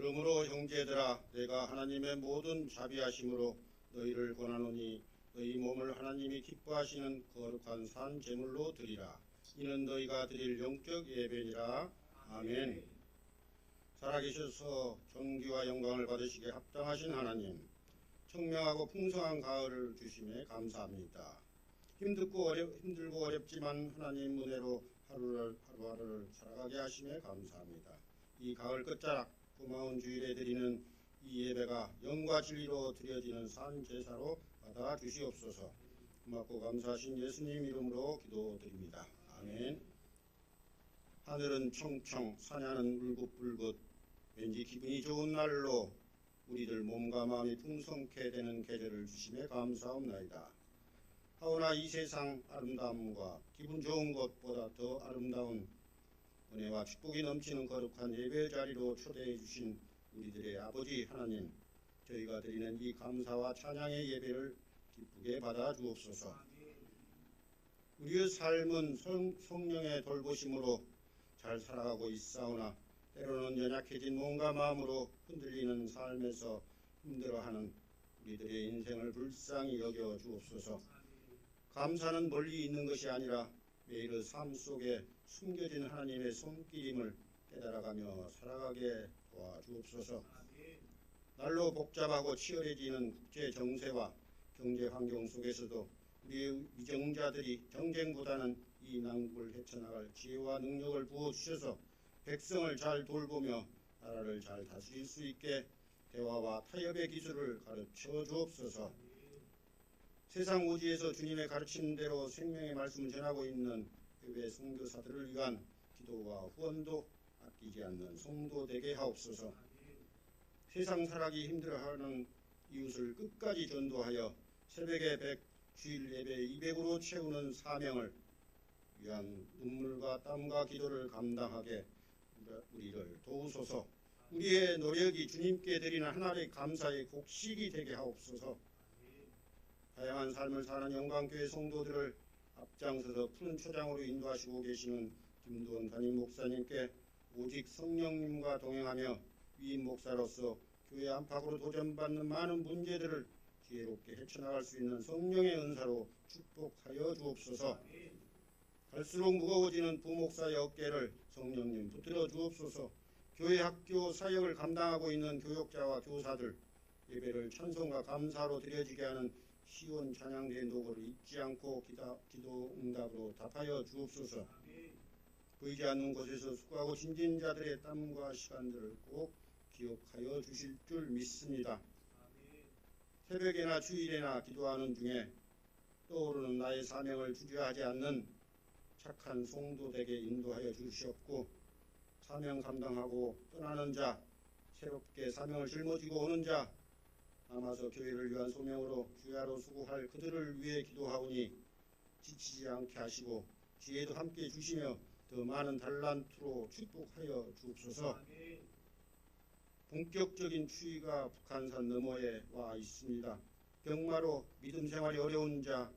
그러므로 형제들아 내가 하나님의 모든 자비하심으로 너희를 권하노니 너희 몸을 하나님이 기뻐하시는 거룩한 산 제물로 드리라. 이는 너희가 드릴 영적 예배니라. 아멘. 살아계셔서 존귀와 영광을 받으시기에 합당하신 하나님, 청명하고 풍성한 가을을 주심에 감사합니다. 힘들고 어렵지만 하나님 은혜로 하루하루를 살아가게 하심에 감사합니다. 이 가을 끝자락 고마운 주일에 드리는 이 예배가 영과 진리로 드려지는 산 제사로 받아 주시옵소서. 고맙고 감사하신 예수님 이름으로 기도드립니다. 아멘. 하늘은 청청, 사냐는 울긋불긋, 왠지 기분이 좋은 날로 우리들 몸과 마음이 풍성케 되는 계절을 주심에 감사옵나이다. 하오나 이 세상 아름다움과 기분 좋은 것보다 더 아름다운 은혜와 축복이 넘치는 거룩한 예배 자리로 초대해 주신 우리들의 아버지 하나님, 저희가 드리는 이 감사와 찬양의 예배를 기쁘게 받아 주옵소서. 우리의 삶은 성령의 돌보심으로 잘 살아가고 있사오나 때로는 연약해진 몸과 마음으로 흔들리는 삶에서 힘들어하는 우리들의 인생을 불쌍히 여겨 주옵소서. 감사는 멀리 있는 것이 아니라 매일의 삶 속에 숨겨진 하나님의 손길임을 깨달아가며 살아가게 도와주옵소서. 날로 복잡하고 치열해지는 국제 정세와 경제 환경 속에서도 우리의 위정자들이 경쟁보다는 이 난국을 헤쳐나갈 지혜와 능력을 부어주셔서 백성을 잘 돌보며 나라를 잘 다스릴 수 있게 대화와 타협의 기술을 가르쳐 주옵소서. 세상 오지에서 주님의 가르치는 대로 생명의 말씀을 전하고 있는 해외 선교사들을 위한 기도와 후원도 아끼지 않는 성도 되게 하옵소서. 세상 살아기 힘들어하는 이웃을 끝까지 전도하여 새벽에 100, 주일 예배 200으로 채우는 사명을 위한 눈물과 땀과 기도를 감당하게 우리를 도우소서. 우리의 노력이 주님께 드리는 하나의 감사의 곡식이 되게 하옵소서. 다양한 삶을 사는 영광교회 성도들을 앞장서서 푸른 초장으로 인도하시고 계시는 김두원 담임 목사님께 오직 성령님과 동행하며 위임 목사로서 교회 안팎으로 도전받는 많은 문제들을 지혜롭게 헤쳐나갈 수 있는 성령의 은사로 축복하여 주옵소서. 갈수록 무거워지는 부목사의 어깨를 성령님 붙들어 주옵소서. 교회 학교 사역을 감당하고 있는 교역자와 교사들 예배를 찬송과 감사로 드려지게 하는 시온 찬양대의 노고를 잊지 않고 기도 응답으로 답하여 주옵소서. 보이지 않는 곳에서 수고하고 진진 자들의 땀과 시간들을 꼭 기억하여 주실 줄 믿습니다. 새벽에나 주일에나 기도하는 중에 떠오르는 나의 사명을 주저하지 않는 착한 성도되게 인도하여 주시옵고, 사명 감당하고 떠나는 자, 새롭게 사명을 짊어지고 오는 자, 남아서 교회를 위한 소명으로 주야로 수고할 그들을 위해 기도하오니 지치지 않게 하시고 지혜도 함께 주시며 더 많은 달란트로 축복하여 주옵소서. 본격적인 추위가 북한산 너머에 와 있습니다. 병마로 믿음 생활이 어려운 자,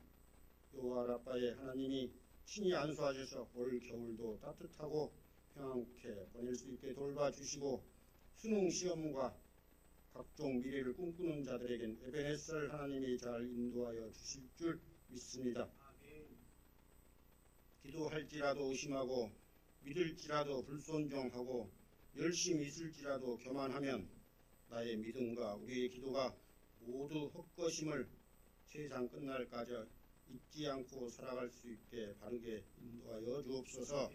여호와 라빠의 하나님이 친히 안수하셔서 올 겨울도 따뜻하고 평안케 보낼 수 있게 돌봐주시고, 수능 시험과 각종 미래를 꿈꾸는 자들에겐 에베네셀 하나님이 잘 인도하여 주실 줄 믿습니다. 기도할지라도 의심하고 믿을지라도 불순종하고 열심히 있을지라도 교만하면 나의 믿음과 우리의 기도가 모두 헛것임을 세상 끝날까지 잊지 않고 살아갈 수 있게 바르게 인도하여 주옵소서.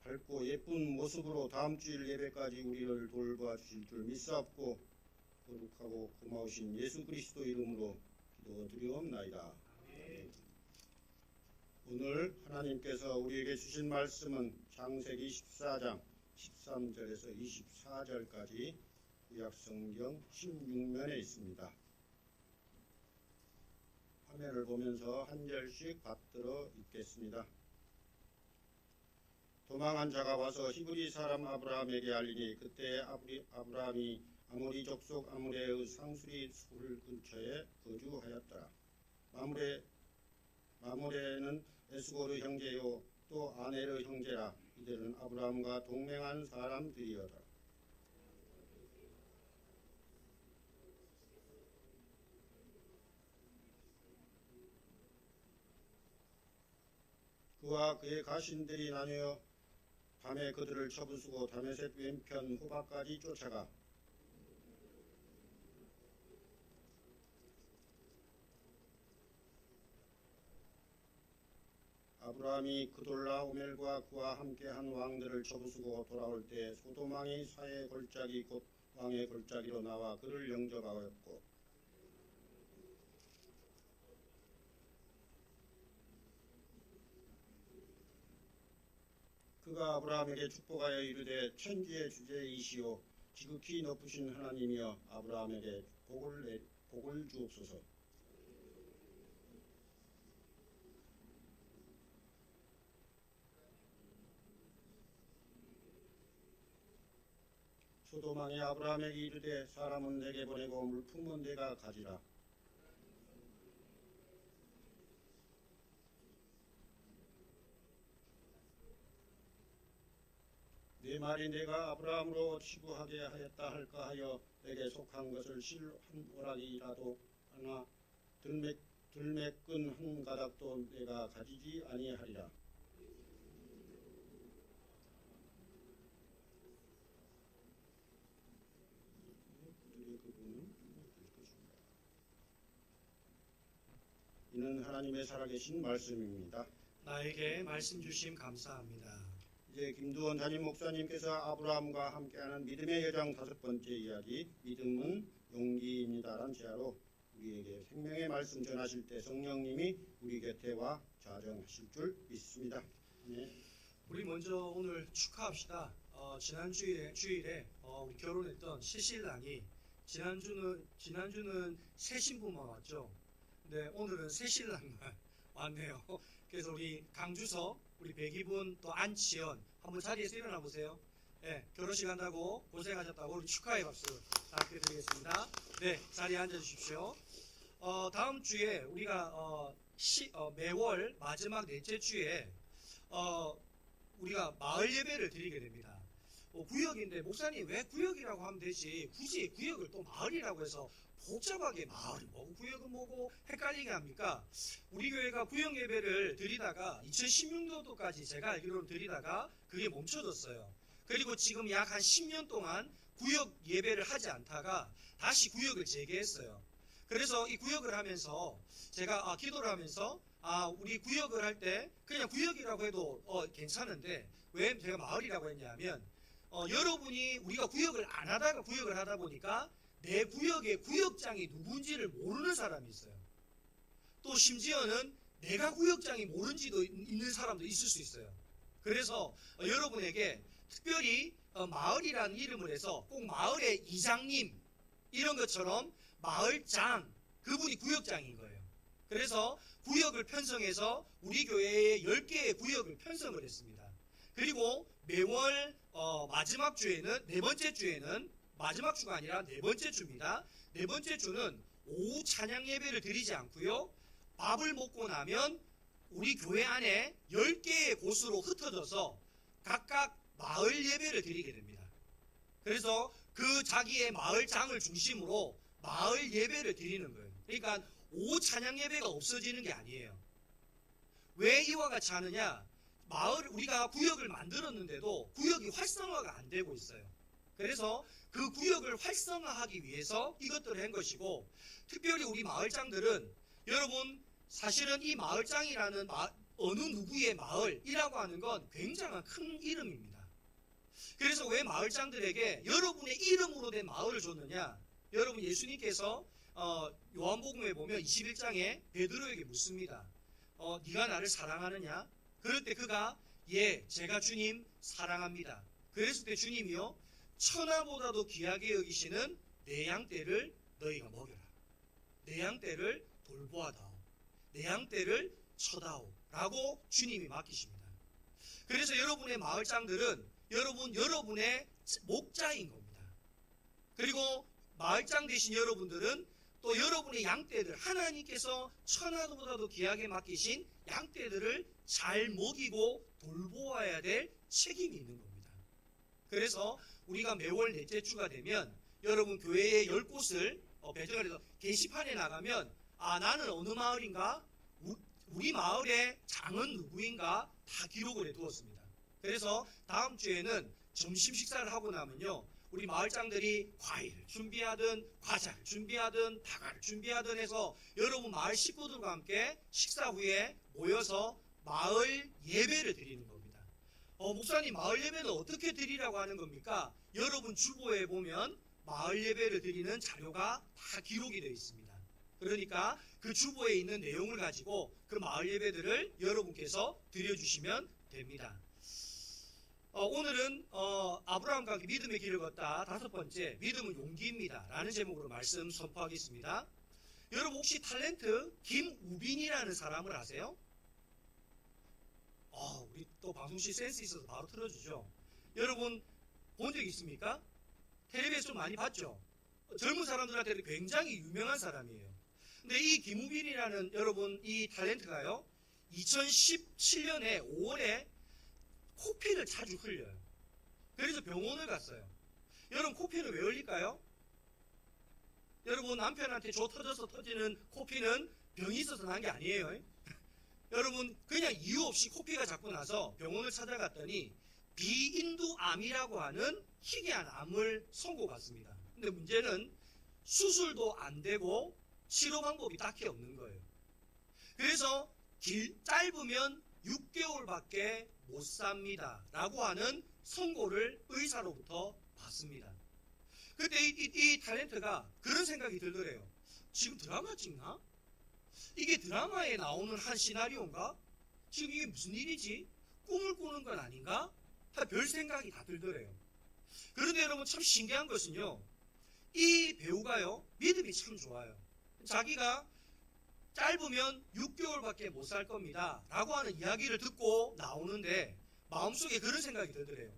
밝고 예쁜 모습으로 다음 주일 예배까지 우리를 돌봐 주실 줄 믿사옵고 거룩하고 고마우신 예수 그리스도 이름으로 기도드리옵나이다. 오늘 하나님께서 우리에게 주신 말씀은 창세기 14장 13절에서 24절까지 구약성경 16면에 있습니다. 화면을 보면서 한 절씩 받들어 읽겠습니다. 도망한 자가 와서 히브리 사람 아브라함에게 알리니 그때 아브라함이 아모리 족속 아므레의 상수리 술 근처에 거주하였더라. 마므레는 에스골의 형제요 또 아넬의 형제라. 이들은 아브라함과 동맹한 사람들이었더라. 그와 그의 가신들이 나뉘어 밤에 그들을 쳐부수고 다메섹 왼편 호바까지 쫓아가 아브라함이 그돌라오멜과 그와 함께한 왕들을 쳐부수고 돌아올 때 소돔 왕이 사의 골짜기 곧 왕의 골짜기로 나와 그를 영접하였고 그가 아브라함에게 축복하여 이르되 천지의 주제이시오 지극히 높으신 하나님이여 아브라함에게 복을 주옵소서. 소돔 왕이 아브라함에게 이르되 사람은 내게 보내고 물품은 내가 가지라. 네 말이 내가 아브라함으로 치부하게 하였다 할까 하여 내게 속한 것을 실 한 오락이라도 하나 들매끈 한 가닥도 내가 가지지 아니하리라. 이는 하나님의 살아계신 말씀입니다. 나에게 말씀 주심 감사합니다. 이제 김두원 담임 목사님께서 아브라함과 함께하는 믿음의 여정 5번째 이야기 믿음은 용기입니다라는 제화로 우리에게 생명의 말씀 전하실 때 성령님이 우리 곁에 와 자정하실 줄 믿습니다. 네. 우리 먼저 오늘 축하합시다. 지난 주일에 우리 결혼했던 새신랑이 지난주는 새 신부만 왔죠. 근데 오늘은 새 신랑만 왔네요. 그래서 우리 강주석, 우리 백이분, 또 안치연 한번 자리에서 일어나 보세요. 네, 결혼식 한다고 고생하셨다고 우리 축하의 박수 드리겠습니다. 네, 자리에 앉아 주십시오. 다음 주에 우리가 매월 마지막 넷째 주에 우리가 마을 예배를 드리게 됩니다. 구역인데 목사님 왜 구역이라고 하면 되지 굳이 구역을 또 마을이라고 해서 복잡하게 마을이 뭐고 구역은 뭐고 헷갈리게 합니까? 우리 교회가 구역 예배를 드리다가 2016년도까지 제가 알기로는 드리다가 그게 멈춰졌어요. 그리고 지금 약 한 10년 동안 구역 예배를 하지 않다가 다시 구역을 재개했어요. 그래서 이 구역을 하면서 제가 기도를 하면서 우리 구역을 할 때 그냥 구역이라고 해도 괜찮은데 왜 제가 마을이라고 했냐면 여러분이 우리가 구역을 안 하다가 구역을 하다 보니까 내 구역의 구역장이 누군지를 모르는 사람이 있어요. 또 심지어는 내가 구역장이 모른지도 있는 사람도 있을 수 있어요. 그래서 여러분에게 특별히 마을이라는 이름을 해서 꼭 마을의 이장님 이런 것처럼 마을장 그분이 구역장인 거예요. 그래서 구역을 편성해서 우리 교회에 10개의 구역을 편성을 했습니다. 그리고 매월 마지막 주에는 네 번째 주에는 마지막 주가 아니라 네 번째 주입니다. 네 번째 주는 오후 찬양 예배를 드리지 않고요. 밥을 먹고 나면 우리 교회 안에 10개의 곳으로 흩어져서 각각 마을 예배를 드리게 됩니다. 그래서 그 자기의 마을장을 중심으로 마을 예배를 드리는 거예요. 그러니까 오후 찬양 예배가 없어지는 게 아니에요. 왜 이와 같이 하느냐? 우리가 구역을 만들었는데도 구역이 활성화가 안 되고 있어요. 그래서 그 구역을 활성화하기 위해서 이것들을 한 것이고, 특별히 우리 마을장들은 여러분 사실은 이 마을장이라는 어느 누구의 마을이라고 하는 건 굉장한 큰 이름입니다. 그래서 왜 마을장들에게 여러분의 이름으로 된 마을을 줬느냐? 여러분 예수님께서 요한복음에 보면 21장에 베드로에게 묻습니다. 네가 나를 사랑하느냐? 그럴 때 그가 예, 제가 주님 사랑합니다. 그랬을 때 주님이요, 천하보다도 귀하게 여기시는 내 양떼를 너희가 먹여라. 내 양떼를 돌보아다오. 내 양떼를 쳐다오. 라고 주님이 맡기십니다. 그래서 여러분의 마을장들은 여러분의 목자인 겁니다. 그리고 마을장 되신 여러분들은 또 여러분의 양떼들, 하나님께서 천하보다도 귀하게 맡기신 양떼들을 잘 먹이고 돌보아야 될 책임이 있는 겁니다. 그래서 우리가 매월 넷째 주가 되면 여러분 교회의 10곳을 배정을 해서 게시판에 나가면 나는 어느 마을인가? 우리 마을의 장은 누구인가 다 기록을 해두었습니다. 그래서 다음 주에는 점심 식사를 하고 나면요, 우리 마을장들이 과일을 준비하든 과자를 준비하든 다과를 준비하든 해서 여러분 마을 식구들과 함께 식사 후에 모여서 마을 예배를 드리는 겁니다. 목사님, 마을 예배는 어떻게 드리라고 하는 겁니까? 여러분 주보에 보면 마을 예배를 드리는 자료가 다 기록이 되어 있습니다. 그러니까 그 주보에 있는 내용을 가지고 그 마을 예배들을 여러분께서 드려주시면 됩니다. 오늘은 아브라함과 함께 믿음의 길을 걷다 5번째, 믿음은 용기입니다 라는 제목으로 말씀 선포하겠습니다. 여러분 혹시 탤런트 김우빈이라는 사람을 아세요? 우리 또 방송실 센스 있어서 바로 틀어주죠. 여러분 본 적 있습니까? 텔레비에서 좀 많이 봤죠? 젊은 사람들한테는 굉장히 유명한 사람이에요. 근데 이 김우빈이라는 여러분 이 탤런트가요, 2017년에 5월에 코피를 자주 흘려요. 그래서 병원을 갔어요. 여러분 코피는 왜 흘릴까요? 여러분 남편한테 조 터져서 터지는 코피는 병이 있어서 난 게 아니에요. 여러분 그냥 이유 없이 코피가 자꾸 나서 병원을 찾아갔더니 비인두암이라고 하는 희귀한 암을 선고받습니다. 근데 문제는 수술도 안 되고 치료 방법이 딱히 없는 거예요. 그래서 짧으면 6개월밖에 못 삽니다 라고 하는 선고를 의사로부터 받습니다. 그때 이 탤런트가 그런 생각이 들더래요. 지금 드라마 찍나? 이게 드라마에 나오는 한 시나리오인가? 지금 이게 무슨 일이지? 꿈을 꾸는 건 아닌가? 별 생각이 다 들더래요. 그런데 여러분 참 신기한 것은요, 이 배우가요 믿음이 참 좋아요. 자기가 짧으면 6개월밖에 못 살 겁니다 라고 하는 이야기를 듣고 나오는데 마음속에 그런 생각이 들더래요.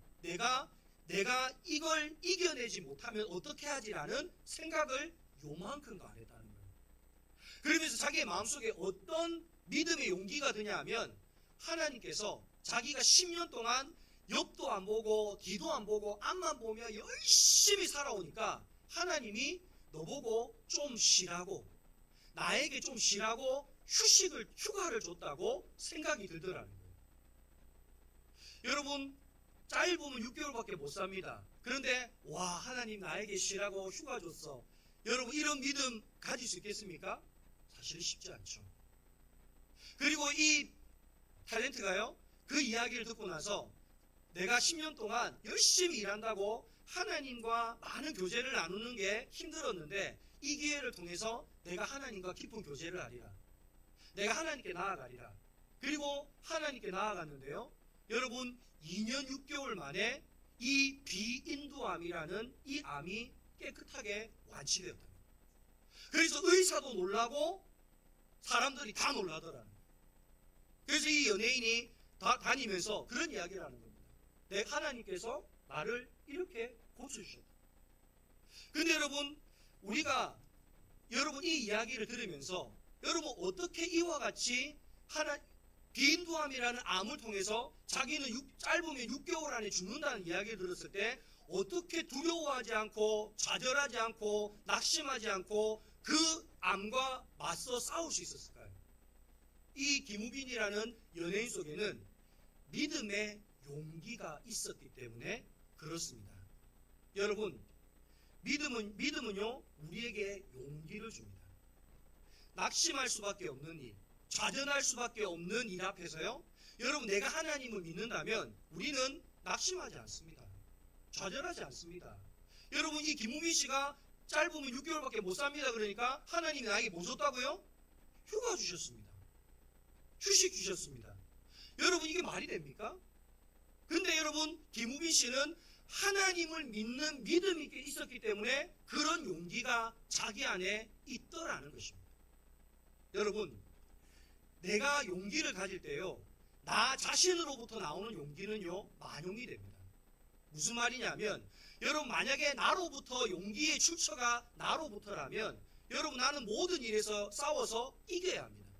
내가 이걸 이겨내지 못하면 어떻게 하지라는 생각을 요만큼도 안 했다는 거예요. 그러면서 자기의 마음속에 어떤 믿음의 용기가 드냐면, 하나님께서 자기가 10년 동안 옆도 안 보고 뒤도 안 보고 앞만 보며 열심히 살아오니까 하나님이 너보고 좀 쉬라고, 나에게 좀 쉬라고 휴가를 줬다고 생각이 들더라는 거예요. 여러분 짧으면 6개월밖에 못 삽니다. 그런데 와, 하나님 나에게 쉬라고 휴가 줬어. 여러분 이런 믿음 가질 수 있겠습니까? 사실 쉽지 않죠. 그리고 이 탤런트가요 그 이야기를 듣고 나서 내가 10년 동안 열심히 일한다고 하나님과 많은 교제를 나누는 게 힘들었는데 이 기회를 통해서 내가 하나님과 깊은 교제를 하리라. 내가 하나님께 나아가리라. 그리고 하나님께 나아갔는데요, 여러분 2년 6개월 만에 이 비인두암이라는 이 암이 깨끗하게 완치되었다. 그래서 의사도 놀라고 사람들이 다 놀라더라는 거예요. 그래서 이 연예인이 다니면서 그런 이야기를 하는 겁니다. 내 하나님께서 나를 이렇게 고쳐주셨다. 근데 여러분 여러분 이 이야기를 들으면서 여러분 어떻게 이와 같이 비인두암이라는 암을 통해서 자기는 짧으면 6개월 안에 죽는다는 이야기를 들었을 때 어떻게 두려워하지 않고 좌절하지 않고 낙심하지 않고 그 암과 맞서 싸울 수 있었을까요? 이 김우빈이라는 연예인 속에는 믿음의 용기가 있었기 때문에 그렇습니다. 여러분 믿음은요 우리에게 용기를 줍니다. 낙심할 수밖에 없는 일, 좌절할 수밖에 없는 일 앞에서요, 여러분 내가 하나님을 믿는다면 우리는 낙심하지 않습니다. 좌절하지 않습니다. 여러분 이 김우빈 씨가 짧으면 6개월밖에 못 삽니다. 그러니까 하나님이 나에게 뭐 줬다고요? 휴가 주셨습니다. 휴식 주셨습니다. 여러분 이게 말이 됩니까? 근데 여러분 김우빈 씨는 하나님을 믿는 믿음이 있었기 때문에 그런 용기가 자기 안에 있더라는 것입니다. 여러분 내가 용기를 가질 때요, 나 자신으로부터 나오는 용기는요 만용이 됩니다. 무슨 말이냐면, 여러분 만약에 나로부터 용기의 출처가 나로부터라면 여러분 나는 모든 일에서 싸워서 이겨야 합니다.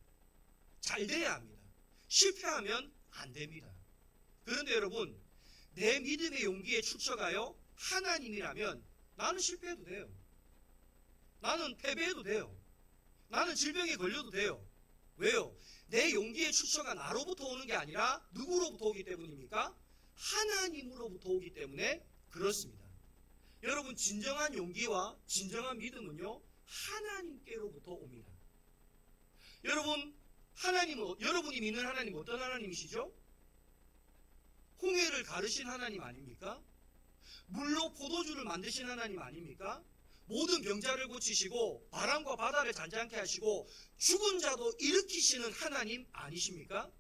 잘 돼야 합니다. 실패하면 안 됩니다. 그런데 여러분 내 믿음의 용기의 출처가요 하나님이라면 나는 실패해도 돼요. 나는 패배해도 돼요. 나는 질병에 걸려도 돼요. 왜요? 내 용기의 출처가 나로부터 오는 게 아니라 누구로부터 오기 때문입니까? 하나님으로부터 오기 때문에 그렇습니다. 여러분, 진정한 용기와 진정한 믿음은요, 하나님께로부터 옵니다. 여러분, 여러분이 믿는 하나님 어떤 하나님이시죠? 홍해를 가르신 하나님 아닙니까? 물로 포도주를 만드신 하나님 아닙니까? 모든 병자를 고치시고 바람과 바다를 잔잔케 하시고 죽은 자도 일으키시는 하나님 아니십니까?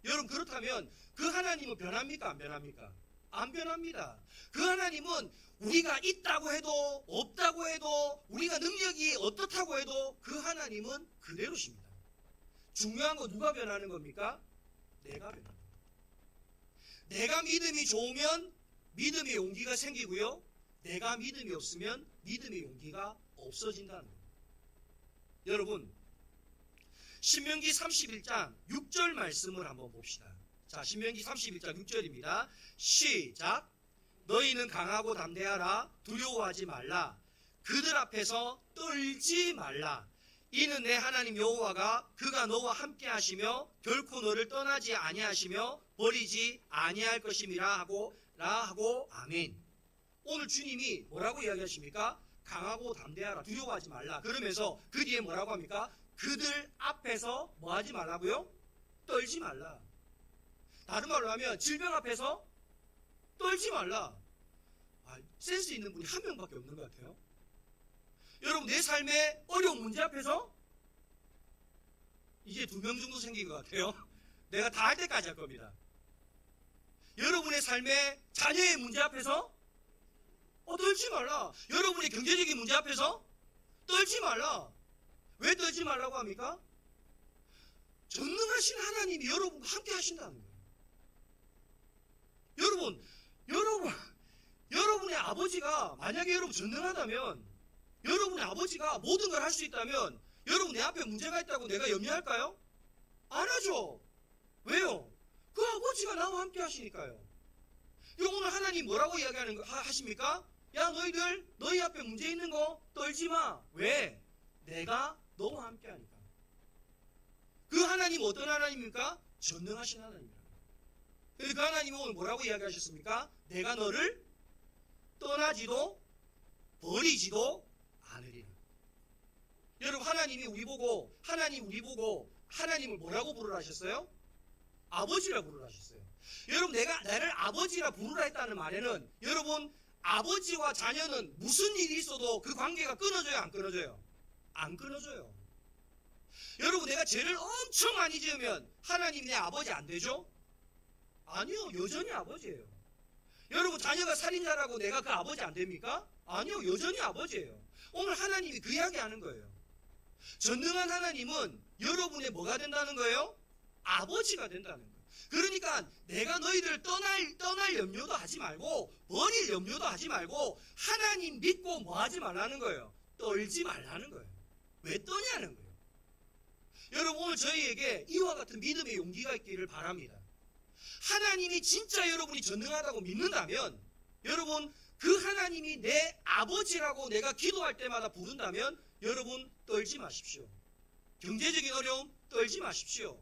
여러분, 그렇다면 그 하나님은 변합니까? 안 변합니까? 안 변합니다. 그 하나님은 우리가 있다고 해도 없다고 해도 우리가 능력이 어떻다고 해도 그 하나님은 그대로십니다. 중요한 건 누가 변하는 겁니까? 내가 변하는 겁니다. 내가 믿음이 좋으면 믿음의 용기가 생기고요. 내가 믿음이 없으면 믿음의 용기가 없어진다는 겁니다. 여러분, 신명기 31장 6절 말씀을 한번 봅시다. 자, 신명기 31장 6절입니다. 시작. 너희는 강하고 담대하라. 두려워하지 말라. 그들 앞에서 떨지 말라. 이는 내 하나님 여호와가 그가 너와 함께 하시며 결코 너를 떠나지 아니하시며 버리지 아니할 것임이라 하고 아멘. 오늘 주님이 뭐라고 이야기하십니까? 강하고 담대하라. 두려워하지 말라. 그러면서 그 뒤에 뭐라고 합니까? 그들 앞에서 뭐 하지 말라고요? 떨지 말라. 다른 말로 하면 질병 앞에서 떨지 말라. 센스 있는 분이 한 명밖에 없는 것 같아요. 여러분, 내 삶의 어려운 문제 앞에서 이제 2명 정도 생긴 것 같아요. 내가 다 할 때까지 할 겁니다. 여러분의 삶의 자녀의 문제 앞에서 떨지 말라. 여러분의 경제적인 문제 앞에서 떨지 말라. 왜 떨지 말라고 합니까? 전능하신 하나님이 여러분과 함께 하신다는 거예요. 여러분의 아버지가 만약에 여러분 전능하다면, 여러분의 아버지가 모든 걸 할 수 있다면 여러분 내 앞에 문제가 있다고 내가 염려할까요? 안 하죠. 왜요? 그 아버지가 나와 함께 하시니까요. 오늘 하나님 뭐라고 하십니까? 야, 너희들 너희 앞에 문제 있는 거 떨지 마. 왜? 내가 너와 함께 하니까. 그 하나님 어떤 하나님입니까? 전능하신 하나님입니다. 그래서 그 하나님은 오늘 뭐라고 이야기하셨습니까? 내가 너를 떠나지도 버리지도 않으리라. 여러분, 하나님이 우리 보고 하나님을 뭐라고 부르라 하셨어요? 아버지라 부르라 하셨어요. 여러분, 내가 나를 아버지라 부르라 했다는 말에는 여러분, 아버지와 자녀는 무슨 일이 있어도 그 관계가 끊어져요, 안 끊어져요? 안 끊어져요. 여러분, 내가 죄를 엄청 많이 지으면 하나님 내 아버지 안 되죠? 아니요, 여전히 아버지예요. 여러분, 자녀가 살인자라고 내가 그 아버지 안 됩니까? 아니요, 여전히 아버지예요. 오늘 하나님이 그 이야기 하는 거예요. 전능한 하나님은 여러분의 뭐가 된다는 거예요? 아버지가 된다는 거예요. 그러니까 내가 너희들 떠날 염려도 하지 말고 버릴 염려도 하지 말고 하나님 믿고 뭐 하지 말라는 거예요? 떨지 말라는 거예요. 왜 떠냐는 거예요. 여러분, 오늘 저희에게 이와 같은 믿음의 용기가 있기를 바랍니다. 하나님이 진짜 여러분이 전능하다고 믿는다면, 여러분, 그 하나님이 내 아버지라고 내가 기도할 때마다 부른다면 여러분 떨지 마십시오. 경제적인 어려움 떨지 마십시오.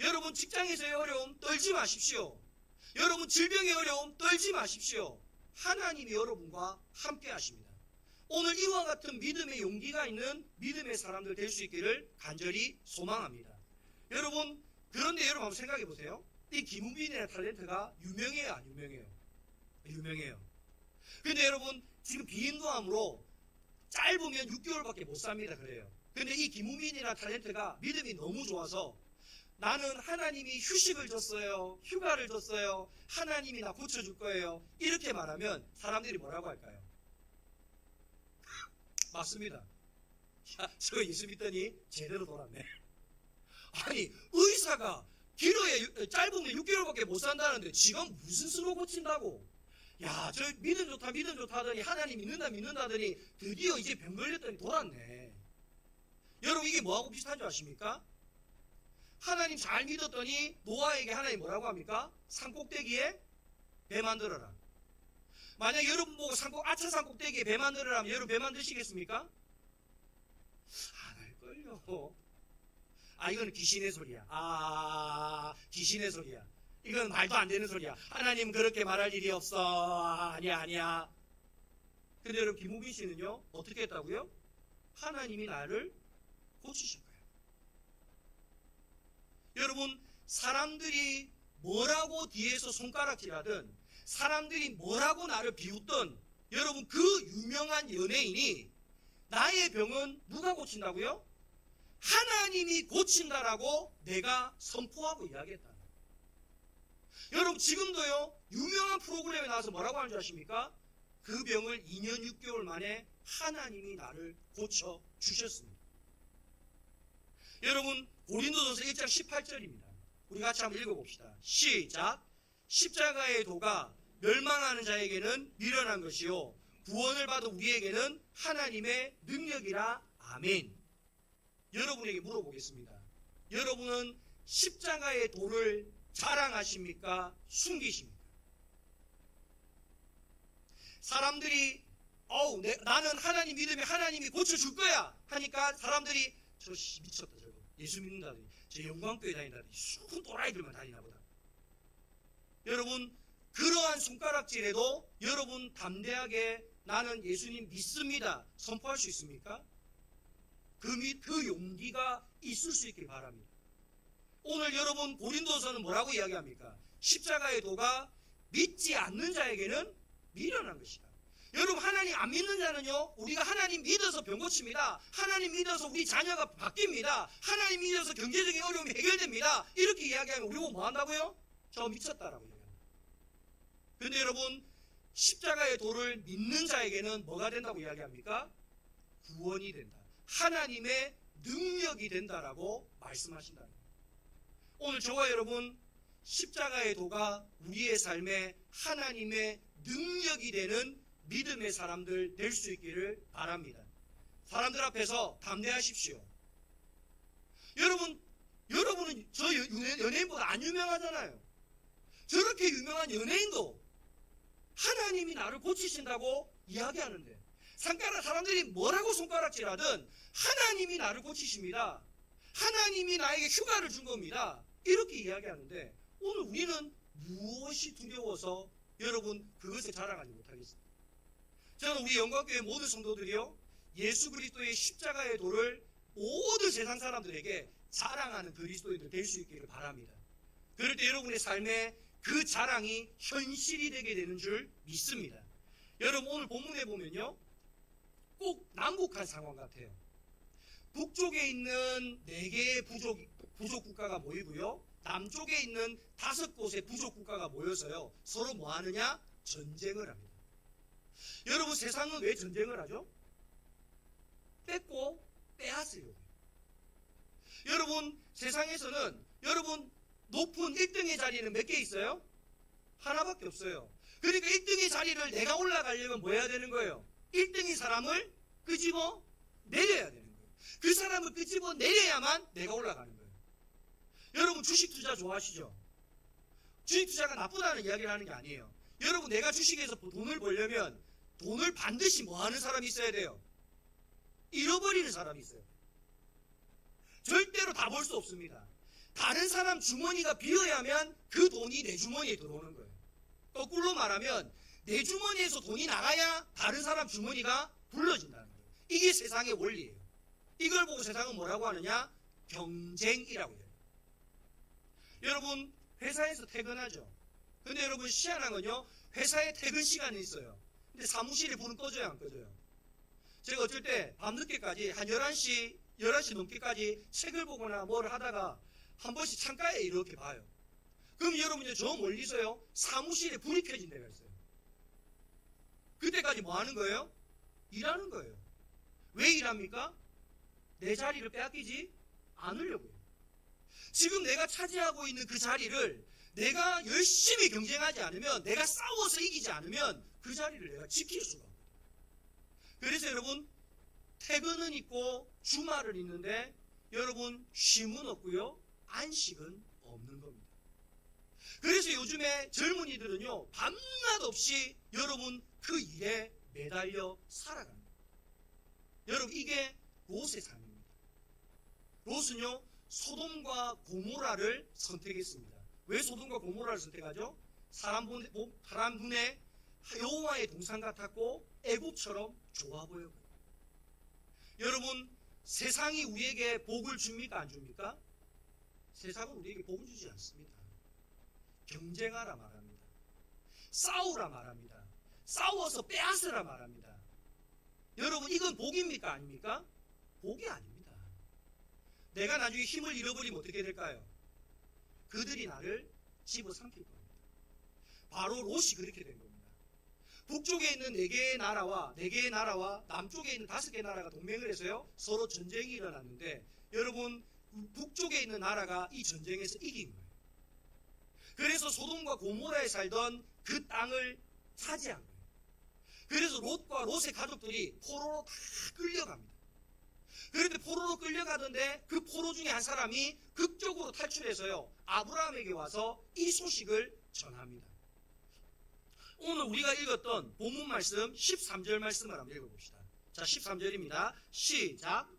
여러분 직장에서의 어려움 떨지 마십시오. 여러분 질병의 어려움 떨지 마십시오. 하나님이 여러분과 함께 하십니다. 오늘 이와 같은 믿음의 용기가 있는 믿음의 사람들 될 수 있기를 간절히 소망합니다. 여러분, 그런데 여러분 한번 생각해 보세요. 이 김우빈이라는 탤런트가 유명해요, 안 유명해요? 유명해요. 근데 여러분, 지금 비인도암으로 짧으면 6개월밖에 못 삽니다. 그래요. 근데 이 김우빈이라는 탤런트가 믿음이 너무 좋아서 나는 하나님이 휴식을 줬어요. 휴가를 줬어요. 하나님이 나 고쳐줄 거예요. 이렇게 말하면 사람들이 뭐라고 할까요? 맞습니다. 야, 저 예수 믿더니 제대로 돌았네. 아니, 의사가 짧으면 6개월밖에 못 산다는데 지금 무슨 수로 고친다고? 야, 저 믿음 좋다 하더니 하나님 믿는다 하더니 드디어 이제 병 걸렸더니 돌았네. 여러분, 이게 뭐하고 비슷한 줄 아십니까? 하나님 잘 믿었더니 노아에게 하나님 뭐라고 합니까? 산꼭대기에 배 만들어라. 만약 여러분 보고 아차 산꼭대기에 배 만들어라 하면 여러분 배 만드시겠습니까? 안 할걸요. 아, 이건 귀신의 소리야. 아, 귀신의 소리야. 이건 말도 안 되는 소리야. 하나님 그렇게 말할 일이 없어. 아니야, 아니야. 근데 여러분, 김우빈 씨는요, 어떻게 했다고요? 하나님이 나를 고치실 거예요. 여러분, 사람들이 뭐라고 뒤에서 손가락질하든, 사람들이 뭐라고 나를 비웃든, 여러분, 그 유명한 연예인이 나의 병은 누가 고친다고요? 하나님이 고친다라고 내가 선포하고 이야기했다. 여러분, 지금도요, 유명한 프로그램에 나와서 뭐라고 하는 줄 아십니까? 그 병을 2년 6개월 만에 하나님이 나를 고쳐 주셨습니다. 여러분, 고린도전서 1장 18절입니다. 우리 같이 한번 읽어봅시다. 시작. 십자가의 도가 멸망하는 자에게는 미련한 것이요 구원을 받은 우리에게는 하나님의 능력이라. 아멘. 여러분에게 물어보겠습니다. 여러분은 십자가의 도를 자랑하십니까? 숨기십니까? 사람들이 나는 하나님 믿으면 하나님이 고쳐줄 거야 하니까 사람들이 저 미쳤다, 저거 예수 믿는다더니 저 영광교회 다닌다더니 수큰 또라이들만 다니나 보다. 여러분, 그러한 손가락질에도 여러분 담대하게 나는 예수님 믿습니다 선포할 수 있습니까? 그 용기가 있을 수 있길 바랍니다. 오늘 여러분, 고린도서는 뭐라고 이야기합니까? 십자가의 도가 믿지 않는 자에게는 미련한 것이다. 여러분, 하나님 안 믿는 자는요, 우리가 하나님 믿어서 병 고칩니다. 하나님 믿어서 우리 자녀가 바뀝니다. 하나님 믿어서 경제적인 어려움이 해결됩니다. 이렇게 이야기하면 우리 뭐 한다고요? 저 미쳤다라고 이야기합니다. 그런데 여러분, 십자가의 도를 믿는 자에게는 뭐가 된다고 이야기합니까? 구원이 된다. 하나님의 능력이 된다라고 말씀하신다는 거예요. 오늘 저와 여러분, 십자가의 도가 우리의 삶에 하나님의 능력이 되는 믿음의 사람들 될 수 있기를 바랍니다. 사람들 앞에서 담대하십시오. 여러분은 저 연예인보다 안 유명하잖아요. 저렇게 유명한 연예인도 하나님이 나를 고치신다고 이야기하는데, 사람들이 뭐라고 손가락질하든 하나님이 나를 고치십니다. 하나님이 나에게 휴가를 준 겁니다. 이렇게 이야기하는데, 오늘 우리는 무엇이 두려워서 여러분 그것을 자랑하지 못하겠습니다. 저는 우리 영광교회 모든 성도들이요, 예수 그리스도의 십자가의 도를 모든 세상 사람들에게 자랑하는 그리스도인들 될 수 있기를 바랍니다. 그럴 때 여러분의 삶에 그 자랑이 현실이 되게 되는 줄 믿습니다. 여러분, 오늘 본문에 보면요, 꼭 남북한 상황 같아요. 북쪽에 있는 4개의 부족 국가가 모이고요, 남쪽에 있는 5곳의 부족 국가가 모여서요, 서로 뭐 하느냐? 전쟁을 합니다. 여러분, 세상은 왜 전쟁을 하죠? 뺏고 빼앗으려고. 여러분, 세상에서는 여러분 높은 1등의 자리는 몇 개 있어요? 하나밖에 없어요. 그러니까 1등의 자리를 내가 올라가려면 뭐 해야 되는 거예요? 1등의 사람을 끄집어 내려야 되는 거예요. 그 사람을 끄집어 내려야만 내가 올라가는 거예요. 여러분, 주식 투자 좋아하시죠? 주식 투자가 나쁘다는 이야기를 하는 게 아니에요. 여러분, 내가 주식에서 돈을 벌려면 돈을 반드시 뭐 하는 사람이 있어야 돼요? 잃어버리는 사람이 있어요. 절대로 다 벌 수 없습니다. 다른 사람 주머니가 비어야만 그 돈이 내 주머니에 들어오는 거예요. 거꾸로 말하면 내 주머니에서 돈이 나가야 다른 사람 주머니가 불러진다는 거예요. 이게 세상의 원리예요. 이걸 보고 세상은 뭐라고 하느냐? 경쟁이라고 해요. 여러분, 회사에서 퇴근하죠. 근데 여러분, 희한한 건요, 회사에 퇴근 시간이 있어요. 근데 사무실에 불은 꺼져요, 안 꺼져요? 제가 어쩔 때 밤늦게까지 한 11시 넘게까지 책을 보거나 뭘 하다가 한 번씩 창가에 이렇게 봐요. 그럼 여러분, 이제 저 멀리서요, 사무실에 불이 켜진 데가 있어요. 그때까지 뭐 하는 거예요? 일하는 거예요. 왜 일합니까? 내 자리를 빼앗기지 않으려고요. 지금 내가 차지하고 있는 그 자리를 내가 열심히 경쟁하지 않으면, 내가 싸워서 이기지 않으면 그 자리를 내가 지킬 수가 없어요. 그래서 여러분, 퇴근은 있고 주말은 있는데 여러분, 쉼은 없고요, 안식은 없는 겁니다. 그래서 요즘에 젊은이들은요, 밤낮 없이 여러분 그 일에 매달려 살아갑니다. 여러분, 이게 롯의 삶입니다. 롯은요, 소돔과 고모라를 선택했습니다. 왜 소돔과 고모라를 선택하죠? 사람 눈에 여호와의 동상 같았고 애국처럼 좋아 보였고. 여러분, 세상이 우리에게 복을 줍니까 안 줍니까? 세상은 우리에게 복을 주지 않습니다. 경쟁하라 말합니다. 싸우라 말합니다. 싸워서 빼앗으라 말합니다. 여러분, 이건 복입니까 아닙니까? 복이 아닙니다. 내가 나중에 힘을 잃어버리면 어떻게 될까요? 그들이 나를 집어삼킬 겁니다. 바로 롯이 그렇게 된 겁니다. 북쪽에 있는 4개의 나라와 남쪽에 있는 5개의 나라가 동맹을 해서요, 서로 전쟁이 일어났는데, 여러분, 북쪽에 있는 나라가 이 전쟁에서 이긴 거예요. 그래서 소돔과 고모라에 살던 그 땅을 차지한 거예요. 그래서 롯과 롯의 가족들이 포로로 다 끌려갑니다. 그런데 포로로 끌려가던데 그 포로 중에 한 사람이 극적으로 탈출해서요, 아브라함에게 와서 이 소식을 전합니다. 오늘 우리가 읽었던 본문 말씀 13절 말씀을 한번 읽어봅시다. 자, 13절입니다. 시작.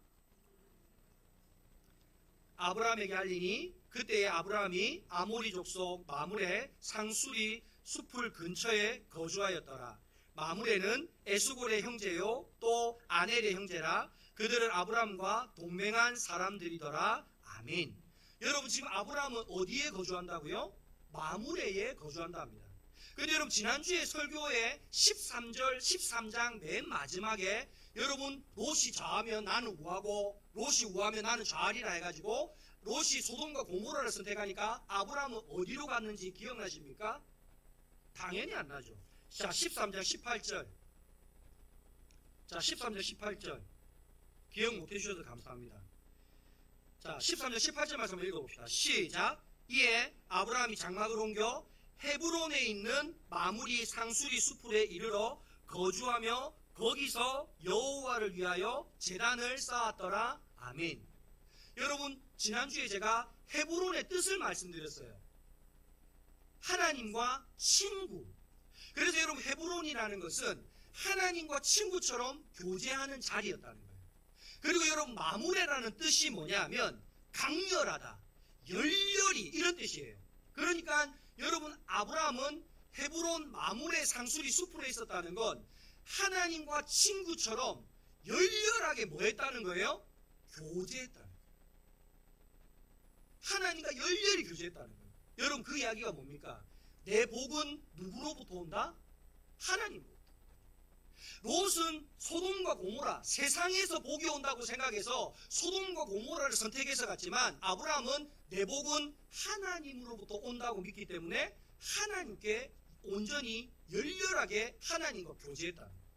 아브라함에게 알리니 그때에 아브라함이 아모리 족속 마므레 상수리 숲을 근처에 거주하였더라. 마므레는 에스골의 형제요 또 아넬의 형제라. 그들은 아브라함과 동맹한 사람들이더라. 아멘. 여러분, 지금 아브라함은 어디에 거주한다고요? 마므레에 거주한다 합니다. 그런데 여러분, 지난주에 설교의 13절 13장 맨 마지막에 여러분, 롯이 좌하면 나는 우하고 롯이 우하면 나는 좌하리라 해가지고 롯이 소돔과 고모라를 선택하니까 아브라함은 어디로 갔는지 기억나십니까? 당연히 안 나죠. 자, 13장 18절. 자, 13장 18절. 기억 못 해주셔서 감사합니다. 자, 13장 18절 말씀 한번 읽어봅시다. 시작. 이에 아브라함이 장막을 옮겨 헤브론에 있는 마므리 상수리 숲에 이르러 거주하며 거기서 여호와를 위하여 제단을 쌓았더라. 아멘. 여러분, 지난주에 제가 헤브론의 뜻을 말씀드렸어요. 하나님과 친구. 그래서 여러분, 헤브론이라는 것은 하나님과 친구처럼 교제하는 자리였다는 거예요. 그리고 여러분, 마므레라는 뜻이 뭐냐면 강렬하다, 열렬히, 이런 뜻이에요. 그러니까 여러분, 아브라함은 헤브론 마므레 상수리 숲에 있었다는 건 하나님과 친구처럼 열렬하게 뭐 했다는 거예요? 교제했다는 거예요. 하나님과 열렬히 교제했다는 거예요. 여러분, 그 이야기가 뭡니까? 내 복은 누구로부터 온다? 하나님으로부터. 롯은 소돔과 고모라, 세상에서 복이 온다고 생각해서 소돔과 고모라를 선택해서 갔지만 아브라함은 내 복은 하나님으로부터 온다고 믿기 때문에 하나님께 온전히 열렬하게 하나님과 교제했다는 거예요.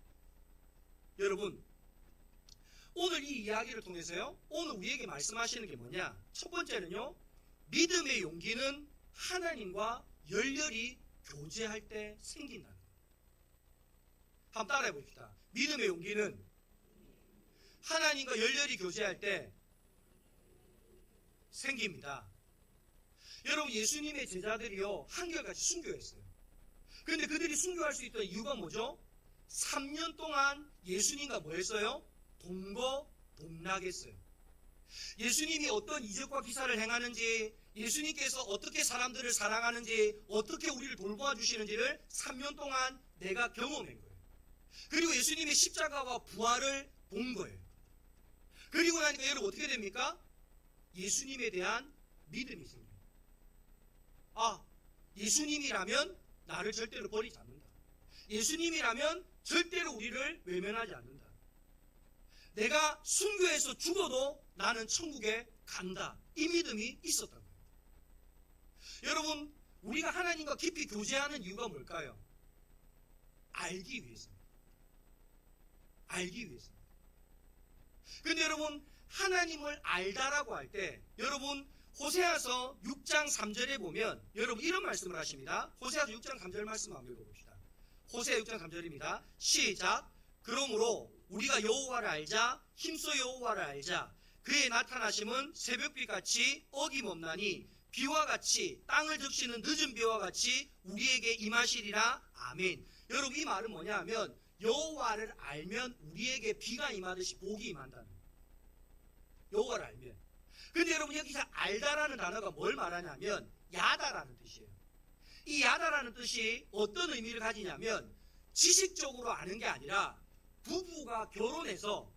여러분, 오늘 이 이야기를 통해서요, 오늘 우리에게 말씀하시는 게 뭐냐? 첫 번째는요, 믿음의 용기는 하나님과 열렬히 교제할 때 생긴다는 거예요. 한번 따라해 봅시다. 믿음의 용기는 하나님과 열렬히 교제할 때 생깁니다. 여러분, 예수님의 제자들이요, 한결같이 순교했어요. 그런데 그들이 순교할 수 있던 이유가 뭐죠? 3년 동안 예수님과 뭐 했어요? 동거동락했어요. 예수님이 어떤 이적과 기사를 행하는지, 예수님께서 어떻게 사람들을 사랑하는지, 어떻게 우리를 돌보아 주시는지를 3년 동안 내가 경험한 거예요. 그리고 예수님의 십자가와 부활을 본 거예요. 그리고 나니까 여러분 어떻게 됩니까? 예수님에 대한 믿음이 생겨요. 아, 예수님이라면 나를 절대로 버리지 않는다. 예수님이라면 절대로 우리를 외면하지 않는다. 내가 순교해서 죽어도 나는 천국에 간다. 이 믿음이 있었던 거예요. 여러분, 우리가 하나님과 깊이 교제하는 이유가 뭘까요? 알기 위해서입니다. 알기 위해서입니다. 그런데 여러분, 하나님을 알다라고 할 때 여러분, 호세아서 6장 3절에 보면 여러분 이런 말씀을 하십니다. 호세아서 6장 3절 말씀 한번 읽어봅시다. 호세아 6장 3절입니다. 시작. 그러므로 우리가 여호와를 알자, 힘써 여호와를 알자. 그의 나타나심은 새벽비같이 어김없나니 비와 같이 땅을 적시는 늦은 비와 같이 우리에게 임하시리라. 아멘. 여러분, 이 말은 뭐냐 하면 여호와를 알면 우리에게 비가 임하듯이 복이 임한다는 거예요. 여호와를 알면. 근데 여러분 여기서 알다라는 단어가 뭘 말하냐면 야다라는 뜻이에요. 이 야다라는 뜻이 어떤 의미를 가지냐면 지식적으로 아는 게 아니라 부부가 결혼해서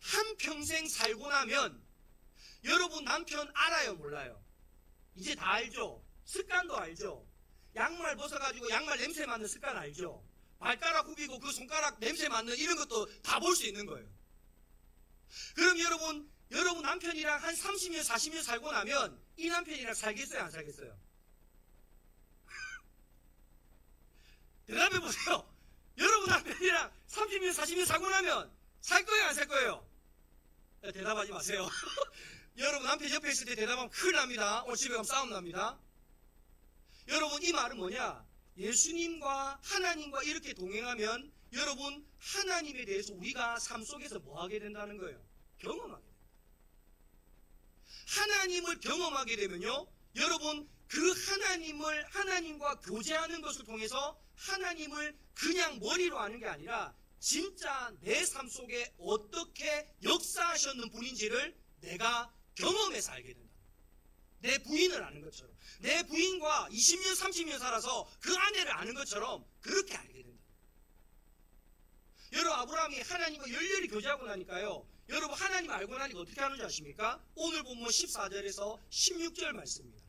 한평생 살고 나면 여러분 남편 알아요 몰라요? 이제 다 알죠? 습관도 알죠? 양말 벗어가지고 양말 냄새 맡는 습관 알죠? 발가락 후비고 그 손가락 냄새 맡는 이런 것도 다 볼 수 있는 거예요. 그럼 여러분 남편이랑 한 30년 40년 살고 나면 이 남편이랑 살겠어요 안 살겠어요? 대답해 보세요. 여러분 남편이랑 30년 40년 살고 나면 살 거예요 안 살 거예요? 대답하지 마세요. 여러분 남편 옆에 있을 때 대답하면 큰일 납니다. 오늘 집에 가면 싸움 납니다. 여러분 이 말은 뭐냐? 예수님과 하나님과 이렇게 동행하면 여러분 하나님에 대해서 우리가 삶 속에서 뭐 하게 된다는 거예요? 경험하게 됩니다. 하나님을 경험하게 되면요 여러분 그 하나님과 교제하는 것을 통해서 하나님을 그냥 머리로 아는 게 아니라 진짜 내 삶 속에 어떻게 역사하셨는 분인지를 내가 경험해서 알게 된다. 내 부인을 아는 것처럼 내 부인과 20년 30년 살아서 그 아내를 아는 것처럼 그렇게 알게 된다. 여러분 아브라함이 하나님과 열렬히 교제하고 나니까요 여러분 하나님 알고 나니까 어떻게 하는지 아십니까? 오늘 본문 14절에서 16절 말씀입니다.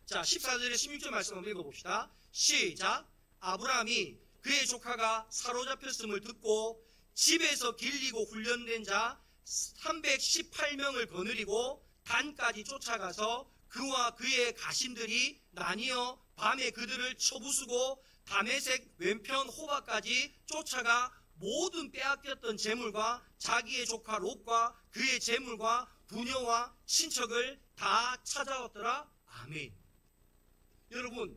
자 14절에 16절 말씀 한번 읽어봅시다. 시작. 아브라함이 그의 조카가 사로잡혔음을 듣고 집에서 길리고 훈련된 자 318명을 거느리고 단까지 쫓아가서 그와 그의 가신들이 나뉘어 밤에 그들을 쳐부수고 다메섹 왼편 호바까지 쫓아가 모든 빼앗겼던 재물과 자기의 조카 롯과 그의 재물과 부녀와 친척을 다 찾아왔더라. 아멘. 여러분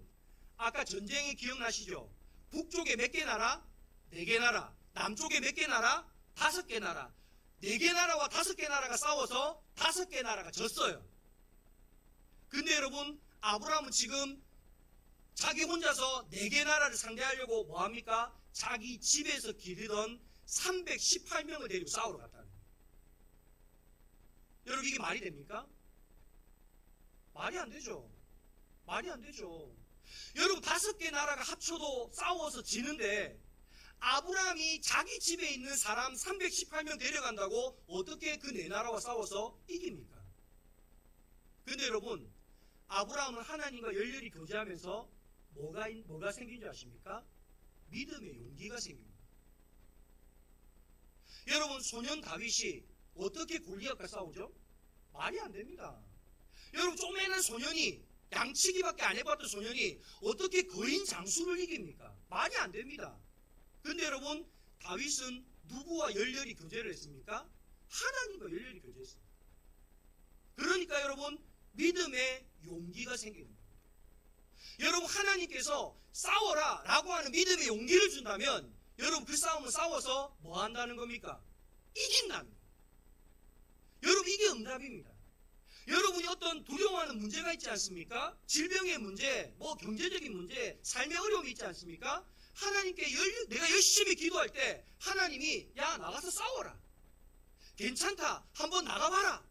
아까 전쟁이 기억나시죠? 북쪽에 몇 개 나라? 4개 나라. 남쪽에 몇 개 나라? 5개 나라. 4개 나라와 5개 나라가 싸워서 5개 나라가 졌어요. 근데 여러분 아브라함은 지금 자기 혼자서 4개 나라를 상대하려고 뭐합니까? 자기 집에서 기르던 318명을 데리고 싸우러 갔다는 거예요. 여러분 이게 말이 됩니까? 말이 안 되죠. 말이 안 되죠. 여러분 5개 나라가 합쳐도 싸워서 지는데 아브라함이 자기 집에 있는 사람 318명 데려간다고 어떻게 그 4나라와 싸워서 이깁니까? 근데 여러분 아브라함은 하나님과 열렬히 교제하면서 뭐가 생긴 줄 아십니까? 믿음의 용기가 생깁니다. 여러분 소년 다윗이 어떻게 골리앗과 싸우죠? 말이 안 됩니다. 여러분 쪼매난 소년이 양치기밖에 안 해봤던 소년이 어떻게 거인 장수를 이깁니까? 말이 안 됩니다. 근데 여러분 다윗은 누구와 열렬히 교제를 했습니까? 하나님과 열렬히 교제했습니다. 그러니까 여러분 믿음의 용기가 생기는 겁니다. 여러분 하나님께서 싸워라 라고 하는 믿음의 용기를 준다면 여러분 그 싸움은 싸워서 뭐 한다는 겁니까? 이긴다는 거예요. 여러분 이게 응답입니다. 여러분이 어떤 두려워하는 문제가 있지 않습니까? 질병의 문제, 경제적인 문제, 삶의 어려움이 있지 않습니까? 하나님께 내가 열심히 기도할 때 하나님이 야 나가서 싸워라. 괜찮다. 한번 나가봐라.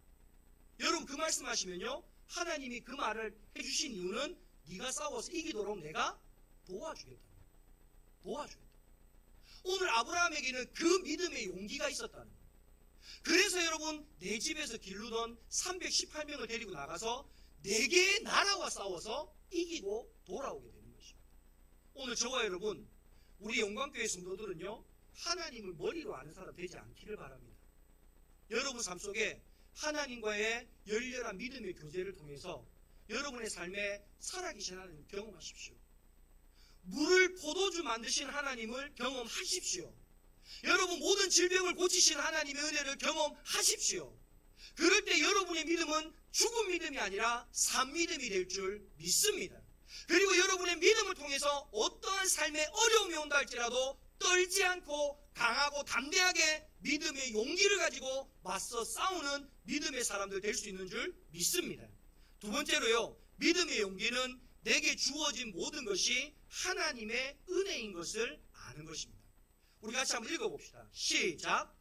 여러분 그 말씀하시면요. 하나님이 그 말을 해주신 이유는 네가 싸워서 이기도록 내가 도와주겠다. 도와주겠다. 오늘 아브라함에게는 그 믿음의 용기가 있었다는 거예요. 그래서 여러분 내 집에서 기르던 318명을 데리고 나가서 4개의 나라와 싸워서 이기고 돌아오게 되는 것입니다. 오늘 저와 여러분 우리 영광교회 성도들은요 하나님을 머리로 아는 사람 되지 않기를 바랍니다. 여러분 삶 속에 하나님과의 열렬한 믿음의 교제를 통해서 여러분의 삶에 살아계신 하나님을 경험하십시오. 물을 포도주 만드신 하나님을 경험하십시오. 여러분 모든 질병을 고치신 하나님의 은혜를 경험하십시오. 그럴 때 여러분의 믿음은 죽은 믿음이 아니라 산 믿음이 될 줄 믿습니다. 그리고 여러분의 믿음을 통해서 어떠한 삶의 어려움이 온다 할지라도 떨지 않고 강하고 담대하게 믿음의 용기를 가지고 맞서 싸우는 믿음의 사람들 될 수 있는 줄 믿습니다. 두 번째로요, 믿음의 용기는 내게 주어진 모든 것이 하나님의 은혜인 것을 아는 것입니다. 우리 같이 한번 읽어봅시다. 시작.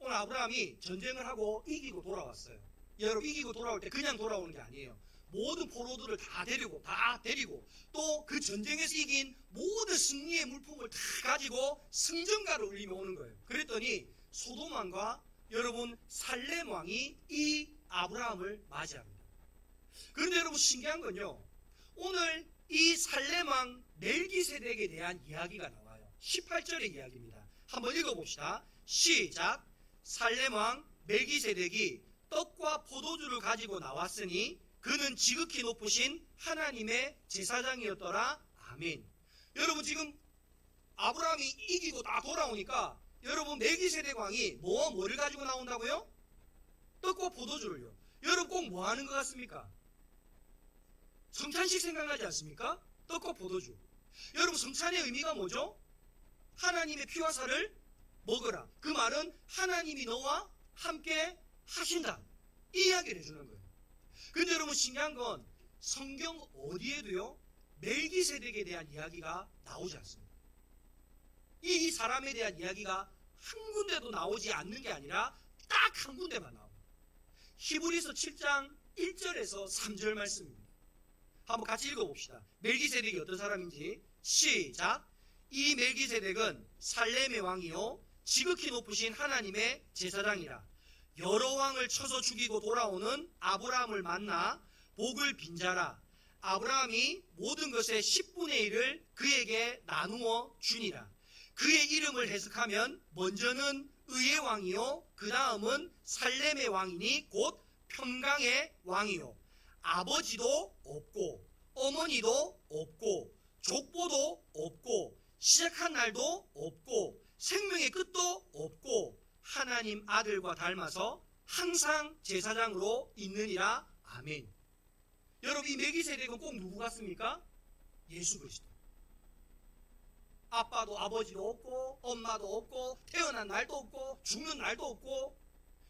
오늘 아브라함이 전쟁을 하고 이기고 돌아왔어요. 여러분, 이기고 돌아올 때 그냥 돌아오는 게 아니에요. 모든 포로들을 다 데리고 또 그 전쟁에서 이긴 모든 승리의 물품을 다 가지고 승전가를 울리며 오는 거예요. 그랬더니 소돔 왕과 여러분 살렘 왕이 이 아브라함을 맞이합니다. 그런데 여러분, 신기한 건요, 오늘 이 살렘 왕 멜기세덱에 대한 이야기가 나와요. 18절의 이야기입니다. 한번 읽어봅시다. 시작. 살렘 왕 멜기세덱이 떡과 포도주를 가지고 나왔으니 그는 지극히 높으신 하나님의 제사장이었더라. 아멘. 여러분, 지금 아브라함이 이기고 다 돌아오니까 여러분, 멜기세덱 왕이 뭐를 가지고 나온다고요? 떡과 포도주를요. 여러분, 꼭 뭐 하는 것 같습니까? 성찬식 생각나지 않습니까? 떡과 포도주. 여러분, 성찬의 의미가 뭐죠? 하나님의 피와 살을 먹으라. 그 말은 하나님이 너와 함께 하신다, 이 이야기를 해주는 거예요. 근데 여러분, 신기한 건 성경 어디에도요 멜기세덱에 대한 이야기가 나오지 않습니다. 이 사람에 대한 이야기가 한 군데도 나오지 않는 게 아니라 딱 한 군데만 나옵니다. 히브리서 7장 1절에서 3절 말씀입니다. 한번 같이 읽어봅시다. 멜기세덱이 어떤 사람인지. 시작. 이 멜기세덱은 살렘의 왕이요 지극히 높으신 하나님의 제사장이라. 여러 왕을 쳐서 죽이고 돌아오는 아브라함을 만나 복을 빈자라. 아브라함이 모든 것의 10분의 1을 그에게 나누어 주니라. 그의 이름을 해석하면 먼저는 의의 왕이요 그 다음은 살렘의 왕이니 곧 평강의 왕이요 아버지도 없고 어머니도 없고 족보도 없고 시작한 날도 없고 생명의 끝도 없고 하나님 아들과 닮아서 항상 제사장으로 있느니라. 아멘. 여러분, 이 멜기세덱은 꼭 누구 같습니까? 예수 그리스도. 아빠도 아버지도 없고 엄마도 없고 태어난 날도 없고 죽는 날도 없고,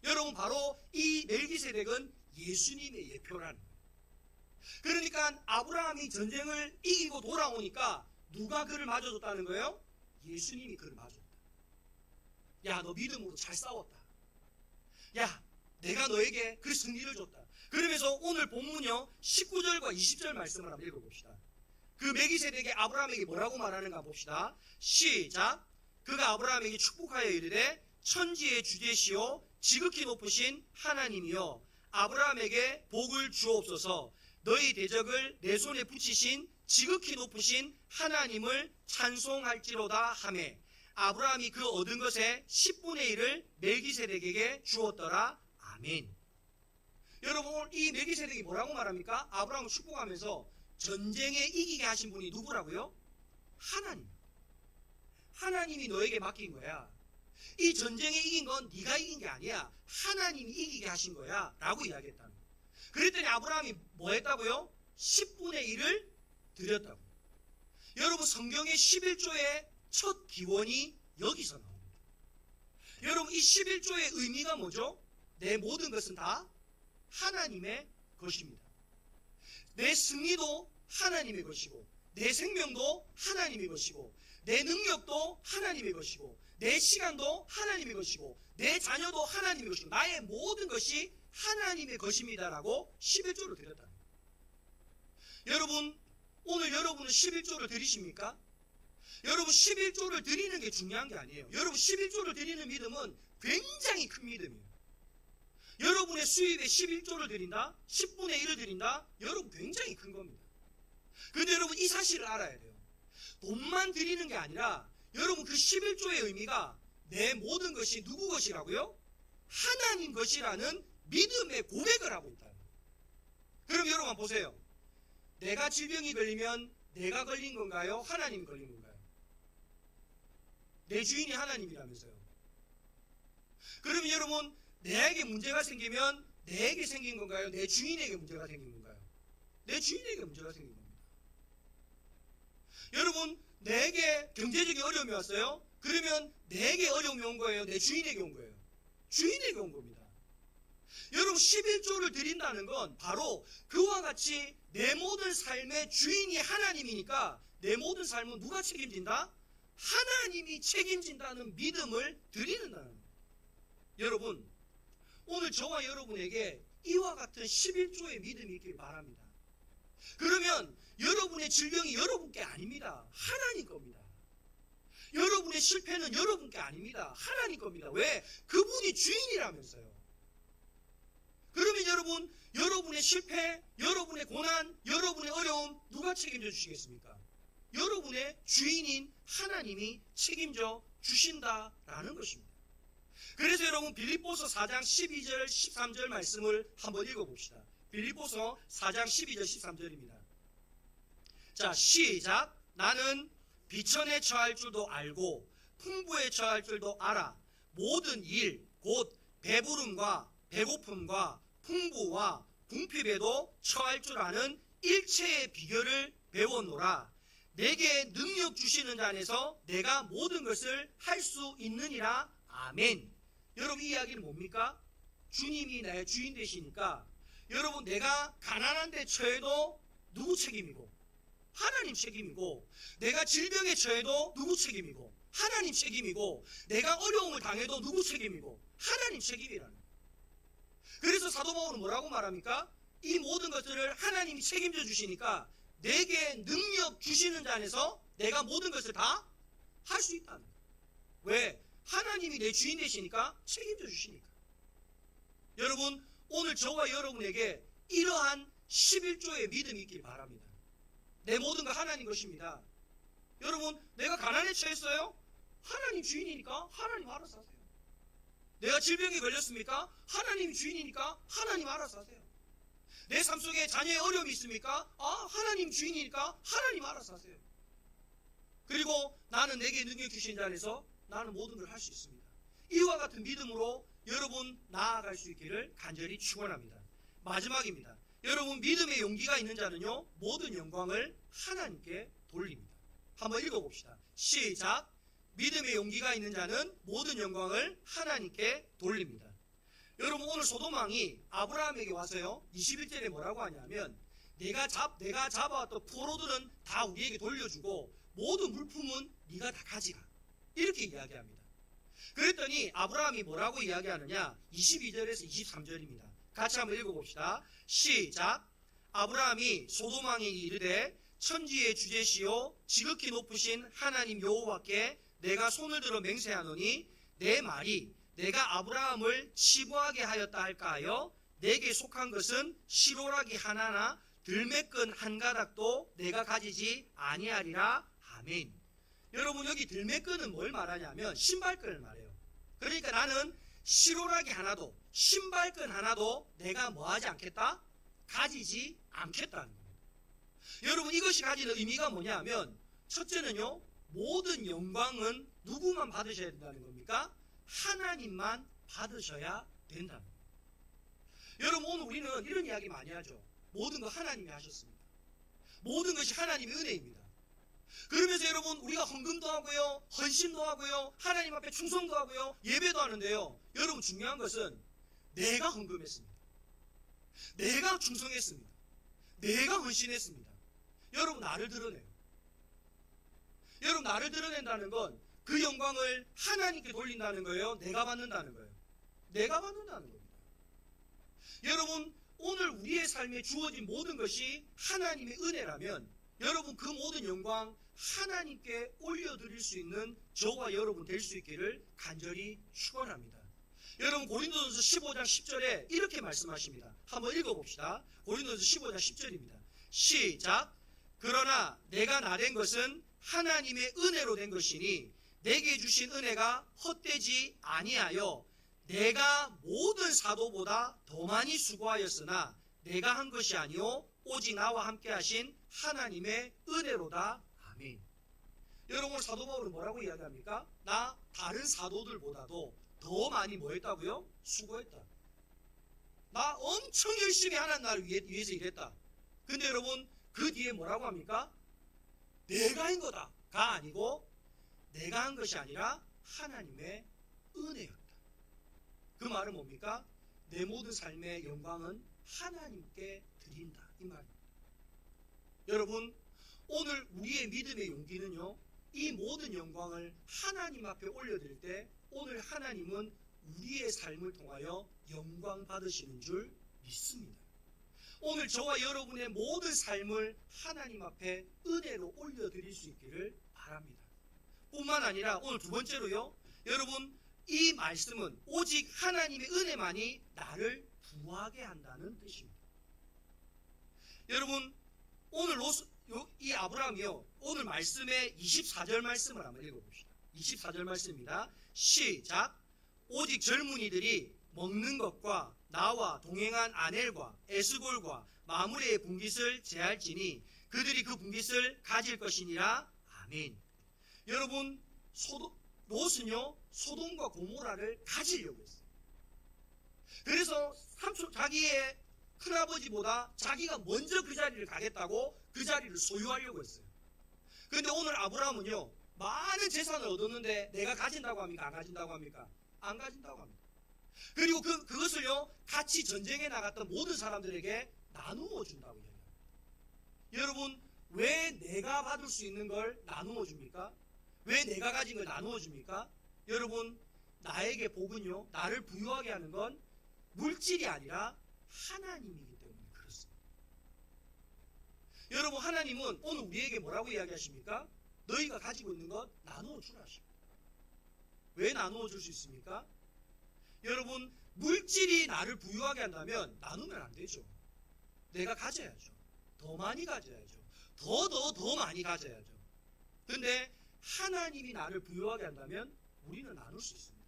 여러분, 바로 이 멜기세덱은 예수님의 예표라는 거예요. 그러니까 아브라함이 전쟁을 이기고 돌아오니까 누가 그를 맞아줬다는 거예요? 예수님이 그를 맞아줬다. 야, 너 믿음으로 잘 싸웠다. 야, 내가 너에게 그 승리를 줬다. 그러면서 오늘 본문요 19절과 20절 말씀을 한번 읽어봅시다. 그 멜기세덱이 아브라함에게 뭐라고 말하는가 봅시다. 시작. 그가 아브라함에게 축복하여 이르되 천지의 주제시요 지극히 높으신 하나님이여 아브라함에게 복을 주옵소서. 너희 대적을 내 손에 붙이신 지극히 높으신 하나님을 찬송할지로다 하매 아브라함이 그 얻은 것의 10분의 1을 멜기세덱에게 주었더라. 아멘. 여러분, 이 멜기세덱이 뭐라고 말합니까? 아브라함을 축복하면서 전쟁에 이기게 하신 분이 누구라고요? 하나님. 하나님이 너에게 맡긴 거야. 이 전쟁에 이긴 건 네가 이긴 게 아니야. 하나님이 이기게 하신 거야 라고 이야기했다는 거예요. 그랬더니 아브라함이 뭐 했다고요? 10분의 1을 드렸다고. 여러분, 성경의 11조의 첫 기원이 여기서 나옵니다. 여러분, 이 11조의 의미가 뭐죠? 내 모든 것은 다 하나님의 것입니다. 내 승리도 하나님의 것이고 내 생명도 하나님의 것이고 내 능력도 하나님의 것이고 내 시간도 하나님의 것이고 내 자녀도 하나님의 것이고 나의 모든 것이 하나님의 것입니다라고 11조를 드렸다. 여러분, 오늘 여러분은 11조를 드리십니까? 여러분, 11조를 드리는 게 중요한 게 아니에요. 여러분, 11조를 드리는 믿음은 굉장히 큰 믿음이에요. 여러분의 수입에 11조를 드린다? 10분의 1을 드린다? 여러분, 굉장히 큰 겁니다. 그런데 여러분, 이 사실을 알아야 돼요. 돈만 드리는 게 아니라 여러분, 그 11조의 의미가 내 모든 것이 누구 것이라고요? 하나님 것이라는 믿음의 고백을 하고 있다. 그럼 여러분 한번 보세요. 내가 질병이 걸리면 내가 걸린 건가요? 하나님이 걸린 건가요? 내 주인이 하나님이라면서요. 그러면 여러분, 내에게 문제가 생기면 내에게 생긴 건가요? 내 주인에게 문제가 생긴 건가요? 내 주인에게 문제가 생긴 겁니다. 여러분, 내게 경제적인 어려움이 왔어요? 그러면 내게 어려움이 온 거예요? 내 주인에게 온 거예요? 주인에게 온 겁니다. 여러분, 11조를 드린다는 건 바로 그와 같이 내 모든 삶의 주인이 하나님이니까 내 모든 삶은 누가 책임진다? 하나님이 책임진다는 믿음을 드리는다는 거예요. 여러분, 오늘 저와 여러분에게 이와 같은 11조의 믿음이 있길 바랍니다. 그러면 여러분의 질병이 여러분께 아닙니다. 하나님 겁니다. 여러분의 실패는 여러분께 아닙니다. 하나님 겁니다. 왜? 그분이 주인이라면서요. 그러면 여러분, 여러분의 실패, 여러분의 고난, 여러분의 어려움 누가 책임져 주시겠습니까? 여러분의 주인인 하나님이 책임져 주신다라는 것입니다. 그래서 여러분, 빌립보서 4장 12절 13절 말씀을 한번 읽어봅시다. 빌립보서 4장 12절 13절입니다. 자, 시작. 나는 비천에 처할 줄도 알고 풍부에 처할 줄도 알아. 모든 일, 곧 배부름과 배고픔과 풍부와 궁핍에도 처할 줄 아는 일체의 비결을 배웠노라. 내게 능력 주시는 자 안에서 내가 모든 것을 할 수 있느니라. 아멘. 여러분, 이 이야기는 뭡니까? 주님이 나의 주인 되시니까 여러분, 내가 가난한 데 처해도 누구 책임이고? 하나님 책임이고, 내가 질병에 처해도 누구 책임이고? 하나님 책임이고, 내가 어려움을 당해도 누구 책임이고? 하나님 책임이라는 거예요. 그래서 사도 바울은 뭐라고 말합니까? 이 모든 것들을 하나님이 책임져 주시니까 내게 능력 주시는 자 안에서 내가 모든 것을 다 할 수 있다는 거예요. 왜? 하나님이 내 주인 되시니까 책임져 주시니까. 여러분, 오늘 저와 여러분에게 이러한 11조의 믿음이 있길 바랍니다. 내 모든 거 하나님 것입니다. 여러분, 내가 가난에 처했어요? 하나님 주인이니까 하나님 알아서 하세요. 내가 질병에 걸렸습니까? 하나님 주인이니까 하나님 알아서 하세요. 내 삶 속에 자녀의 어려움이 있습니까? 하나님 주인이니까 하나님 알아서 하세요. 그리고 나는 내게 능력 주신 자 안에서 나는 모든 걸 할 수 있습니다. 이와 같은 믿음으로 여러분 나아갈 수 있기를 간절히 축원합니다. 마지막입니다. 여러분, 믿음의 용기가 있는 자는요, 모든 영광을 하나님께 돌립니다. 한번 읽어봅시다. 시작. 믿음의 용기가 있는 자는 모든 영광을 하나님께 돌립니다. 여러분, 오늘 소돔왕이 아브라함에게 와서요, 21절에 뭐라고 하냐면, 내가 잡아왔던 포로들은 다 우리에게 돌려주고 모든 물품은 네가 다 가져가, 이렇게 이야기합니다. 그랬더니 아브라함이 뭐라고 이야기하느냐? 22절에서 23절입니다. 같이 한번 읽어봅시다. 시작. 아브라함이 소돔왕에게 이르되 천지의 주제시요 지극히 높으신 하나님 여호와께 내가 손을 들어 맹세하노니 내 말이 내가 아브라함을 치부하게 하였다 할까 하여 내게 속한 것은 시로라기 하나나 들매끈 한 가닥도 내가 가지지 아니하리라. 아멘. 여러분, 여기 들매끈은 뭘 말하냐면 신발끈을 말해요. 그러니까 나는 시로라기 하나도, 신발끈 하나도 내가 뭐하지 않겠다? 가지지 않겠다는 거예요. 여러분, 이것이 가지는 의미가 뭐냐면, 첫째는요, 모든 영광은 누구만 받으셔야 된다는 겁니까? 하나님만 받으셔야 된다는 거예요. 여러분, 오늘 우리는 이런 이야기 많이 하죠. 모든 거 하나님이 하셨습니다. 모든 것이 하나님의 은혜입니다. 그러면서 여러분, 우리가 헌금도 하고요, 헌신도 하고요, 하나님 앞에 충성도 하고요, 예배도 하는데요, 여러분, 중요한 것은 내가 헌금했습니다. 내가 충성했습니다. 내가 헌신했습니다. 여러분, 나를 드러내요. 여러분, 나를 드러낸다는 건 그 영광을 하나님께 돌린다는 거예요? 내가 받는다는 거예요? 내가 받는다는 겁니다. 여러분, 오늘 우리의 삶에 주어진 모든 것이 하나님의 은혜라면 여러분, 그 모든 영광 하나님께 올려드릴 수 있는 저와 여러분 될 수 있기를 간절히 축원합니다. 여러분, 고린도전서 15장 10절에 이렇게 말씀하십니다. 한번 읽어봅시다. 고린도전서 15장 10절입니다. 시작. 그러나 내가 나된 것은 하나님의 은혜로 된 것이니 내게 주신 은혜가 헛되지 아니하여 내가 모든 사도보다 더 많이 수고하였으나 내가 한 것이 아니요 오직 나와 함께 하신 하나님의 은혜로다. 아멘. 여러분, 오늘 사도 바울은 뭐라고 이야기합니까? 나 다른 사도들보다도 더 많이 뭐 했다고요? 수고했다. 나 엄청 열심히 하나님 나를 위해서 일했다. 근데 여러분, 그 뒤에 뭐라고 합니까? 내가 한 거다가 아니고 내가 한 것이 아니라 하나님의 은혜였다. 그 말은 뭡니까? 내 모든 삶의 영광은 하나님께 드린다, 이 말입니다. 여러분, 오늘 우리의 믿음의 용기는요, 이 모든 영광을 하나님 앞에 올려드릴 때 오늘 하나님은 우리의 삶을 통하여 영광 받으시는 줄 믿습니다. 오늘 저와 여러분의 모든 삶을 하나님 앞에 은혜로 올려드릴 수 있기를 바랍니다. 뿐만 아니라 오늘 두 번째로요, 여러분, 이 말씀은 오직 하나님의 은혜만이 나를 부하게 한다는 뜻입니다. 여러분, 오늘 이 아브라함이요, 오늘 말씀의 24절 말씀을 한번 읽어봅시다. 24절 말씀입니다. 시작. 오직 젊은이들이 먹는 것과 나와 동행한 아넬과 에스골과 마므레의 분깃을 제할지니 그들이 그 분깃을 가질 것이니라. 아멘. 여러분, 롯은요 소돔과 고모라를 가지려고 했어요. 그래서 자기의 큰아버지보다 자기가 먼저 그 자리를 가겠다고 그 자리를 소유하려고 했어요. 그런데 오늘 아브라함은요 많은 재산을 얻었는데 내가 가진다고 합니까? 안 가진다고 합니까? 안 가진다고 합니다. 그리고 그것을요 같이 전쟁에 나갔던 모든 사람들에게 나누어 준다고 얘기합니다. 여러분, 왜 내가 받을 수 있는 걸 나누어 줍니까? 왜 내가 가진 걸 나누어 줍니까? 여러분, 나에게 복은요 나를 부유하게 하는 건 물질이 아니라 하나님이기 때문에 그렇습니다. 여러분, 하나님은 오늘 우리에게 뭐라고 이야기하십니까? 너희가 가지고 있는 것 나누어 주라 하십니다. 왜 나누어 줄 수 있습니까? 여러분, 물질이 나를 부유하게 한다면 나누면 안 되죠. 내가 가져야죠. 더 많이 가져야죠. 더 많이 가져야죠. 그런데 하나님이 나를 부유하게 한다면 우리는 나눌 수 있습니다.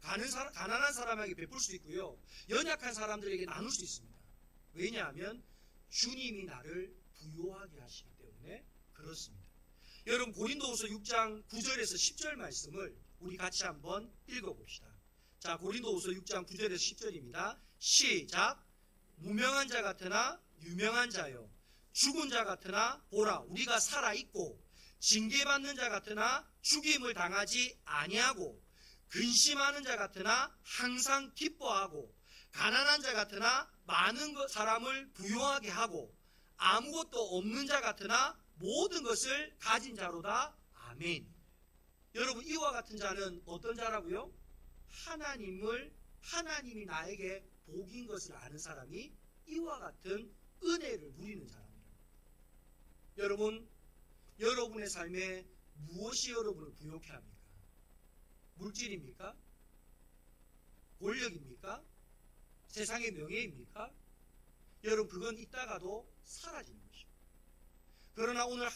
가난한 사람에게 베풀 수 있고요, 연약한 사람들에게 나눌 수 있습니다. 왜냐하면 주님이 나를 부유하게 하시기 때문에 그렇습니다. 여러분, 고린도후서 6장 9절에서 10절 말씀을 우리 같이 한번 읽어봅시다. 자, 고린도후서 6장 9절에서 10절입니다. 시작. 무명한 자 같으나 유명한 자요, 죽은 자 같으나 보라 우리가 살아있고, 징계받는 자 같으나 죽임을 당하지 아니하고, 근심하는 자 같으나 항상 기뻐하고, 가난한 자 같으나 많은 사람을 부유하게 하고, 아무것도 없는 자 같으나 모든 것을 가진 자로다. 아멘. 여러분, 이와 같은 자는 어떤 자라고요? 하나님이 나에게 복인 것을 아는 사람이 이와 같은 은혜를 누리는 사람입니다. 여러분, 여러분의 삶에 무엇이 여러분을 부유케 합니까? 물질입니까? 권력입니까? 세상의 명예입니까? 여러분, 그건 있다가도 사라지는 것입니다. 그러나 오늘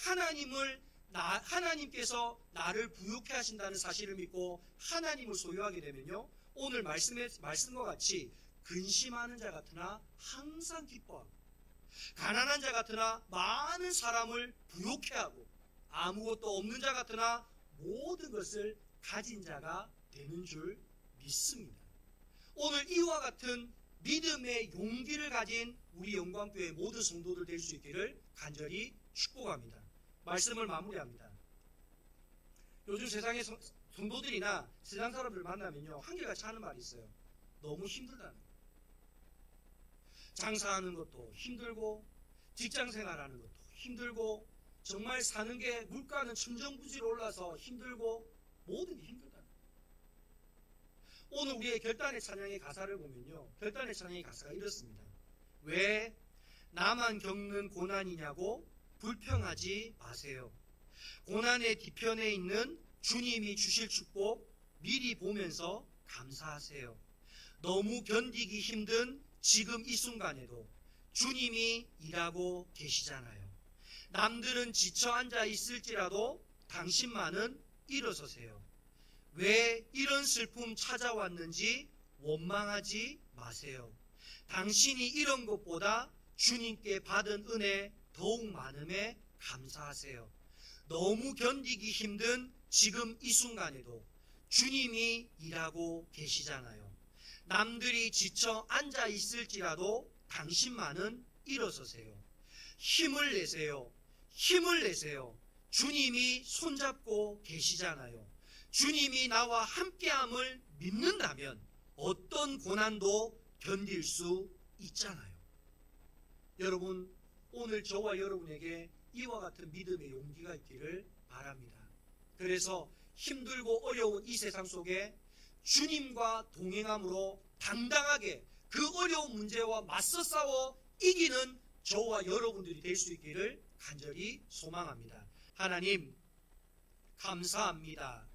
하나님께서 나를 부유케 하신다는 사실을 믿고 하나님을 소유하게 되면요, 오늘 말씀과 같이 근심하는 자 같으나 항상 기뻐하고, 가난한 자 같으나 많은 사람을 부유케 하고, 아무것도 없는 자 같으나 모든 것을 가진 자가 되는 줄 믿습니다. 오늘 이와 같은 믿음의 용기를 가진 우리 영광교회 모든 성도들 될 수 있기를 간절히 축복합니다. 말씀을 마무리합니다. 요즘 세상의 성도들이나 세상 사람들 만나면요 한결같이 하는 말이 있어요. 너무 힘들다는 거예요. 장사하는 것도 힘들고, 직장생활하는 것도 힘들고, 정말 사는 게 물가는 천정부지로 올라서 힘들고, 모든 게 힘들다는 거예요. 오늘 우리의 결단의 찬양의 가사를 보면요, 결단의 찬양의 가사가 이렇습니다. 왜 나만 겪는 고난이냐고 불평하지 마세요. 고난의 뒤편에 있는 주님이 주실 축복 미리 보면서 감사하세요. 너무 견디기 힘든 지금 이 순간에도 주님이 일하고 계시잖아요. 남들은 지쳐 앉아 있을지라도 당신만은 일어서세요. 왜 이런 슬픔 찾아왔는지 원망하지 마세요. 당신이 이런 것보다 주님께 받은 은혜 더욱 많음에 감사하세요. 너무 견디기 힘든 지금 이 순간에도 주님이 일하고 계시잖아요. 남들이 지쳐 앉아 있을지라도 당신만은 일어서세요. 힘을 내세요. 힘을 내세요. 주님이 손잡고 계시잖아요. 주님이 나와 함께함을 믿는다면 어떤 고난도 견딜 수 있잖아요. 여러분, 오늘 저와 여러분에게 이와 같은 믿음의 용기가 있기를 바랍니다. 그래서 힘들고 어려운 이 세상 속에 주님과 동행함으로 당당하게 그 어려운 문제와 맞서 싸워 이기는 저와 여러분들이 될 수 있기를 간절히 소망합니다. 하나님 감사합니다.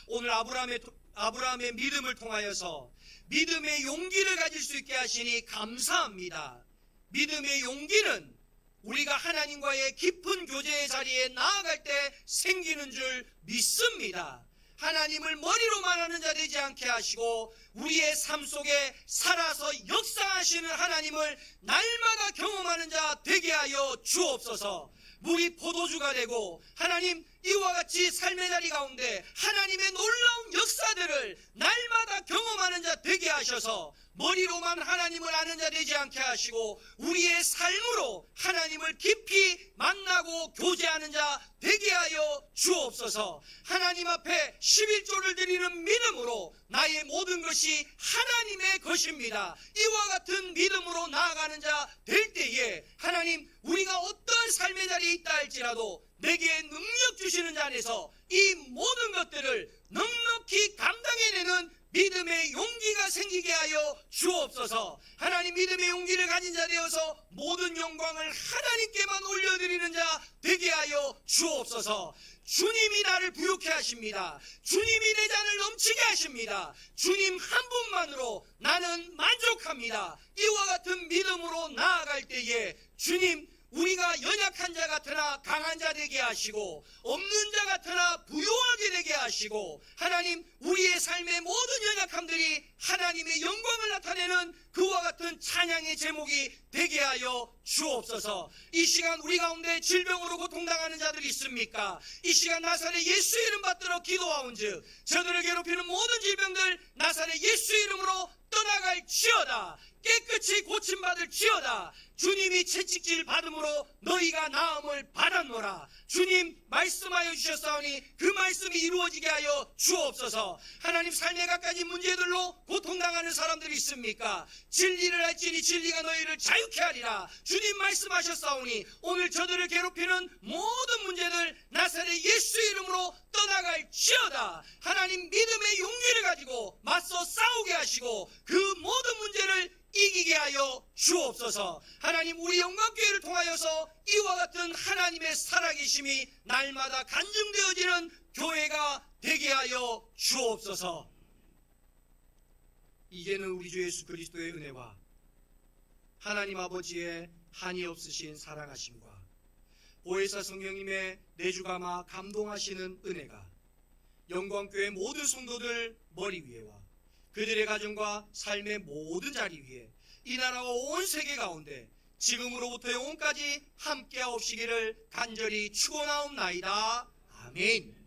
오늘 아브라함의 믿음을 통하여서 믿음의 용기를 가질 수 있게 하시니 감사합니다. 믿음의 용기는 우리가 하나님과의 깊은 교제의 자리에 나아갈 때 생기는 줄 믿습니다. 하나님을 머리로만 하는 자 되지 않게 하시고 우리의 삶 속에 살아서 역사하시는 하나님을 날마다 경험하는 자 되게 하여 주옵소서. 물이 포도주가 되고 하나님 이와 같이 삶의 자리 가운데 하나님의 놀라운 역사들을 날마다 경험하는 자 되게 하셔서 머리로만 하나님을 아는 자 되지 않게 하시고 우리의 삶으로 하나님을 깊이 만나고 교제하는 자 되게 하여 주옵소서. 하나님 앞에 11조를 드리는 믿음으로 나의 모든 것이 하나님의 것입니다. 이와 같은 믿음으로 나아가는 자 될 때에 하나님 우리가 어떤 삶의 자리에 있다 할지라도 내게 능력 주시는 자 안에서 이 모든 것들을 넉넉히 감당해내는 믿음의 용기가 생기게 하여 주옵소서. 하나님 믿음의 용기를 가진 자 되어서 모든 영광을 하나님께만 올려드리는 자 되게 하여 주옵소서. 주님이 나를 부욕해 하십니다. 주님이 내 잔을 넘치게 하십니다. 주님 한 분만으로 나는 만족합니다. 이와 같은 믿음으로 나아갈 때에 주님 우리가 연약한 자 같으나 강한 자 되게 하시고 없는 자 같으나 부요하게 되게 하시고 하나님 우리의 삶의 모든 연약함들이 하나님의 영광을 나타내는 그와 같은 찬양의 제목이 되게 하여 주옵소서. 이 시간 우리 가운데 질병으로 고통당하는 자들이 있습니까? 이 시간 나사렛 예수 이름 받들어 기도하온즉 저들을 괴롭히는 모든 질병들 나사렛 예수 이름으로 떠나갈지어다. 깨끗이 고침받을지어다. 주님이 채찍질 받음으로 너희가 나음을 받았노라. 주님 말씀하여 주셨사오니 그 말씀이 이루어지게 하여 주옵소서. 하나님 삶의 갖가지 문제들로 고통당하는 사람들이 있습니까? 진리를 알지니 진리가 너희를 자유케 하리라. 주님 말씀하셨사오니 오늘 저들을 괴롭히는 모든 문제들 나사렛 예수 이름으로 떠나갈지어다. 하나님 믿음의 용기를 가지고 맞서 싸우게 하시고 그 모든 문제를 이기게 하여 주옵소서. 하나님 우리 영광교회를 통하여서 이와 같은 하나님의 살아계심이 날마다 간증되어지는 교회가 되게 하여 주옵소서. 이제는 우리 주 예수 그리스도의 은혜와 하나님 아버지의 한이 없으신 사랑하심과 보혜사 성령님의 내주감화 감동하시는 은혜가 영광교회 모든 성도들 머리 위에와 그들의 가정과 삶의 모든 자리 위에 이 나라와 온 세계 가운데 지금으로부터 영원까지 함께하옵시기를 간절히 축원하옵나이다. 아멘.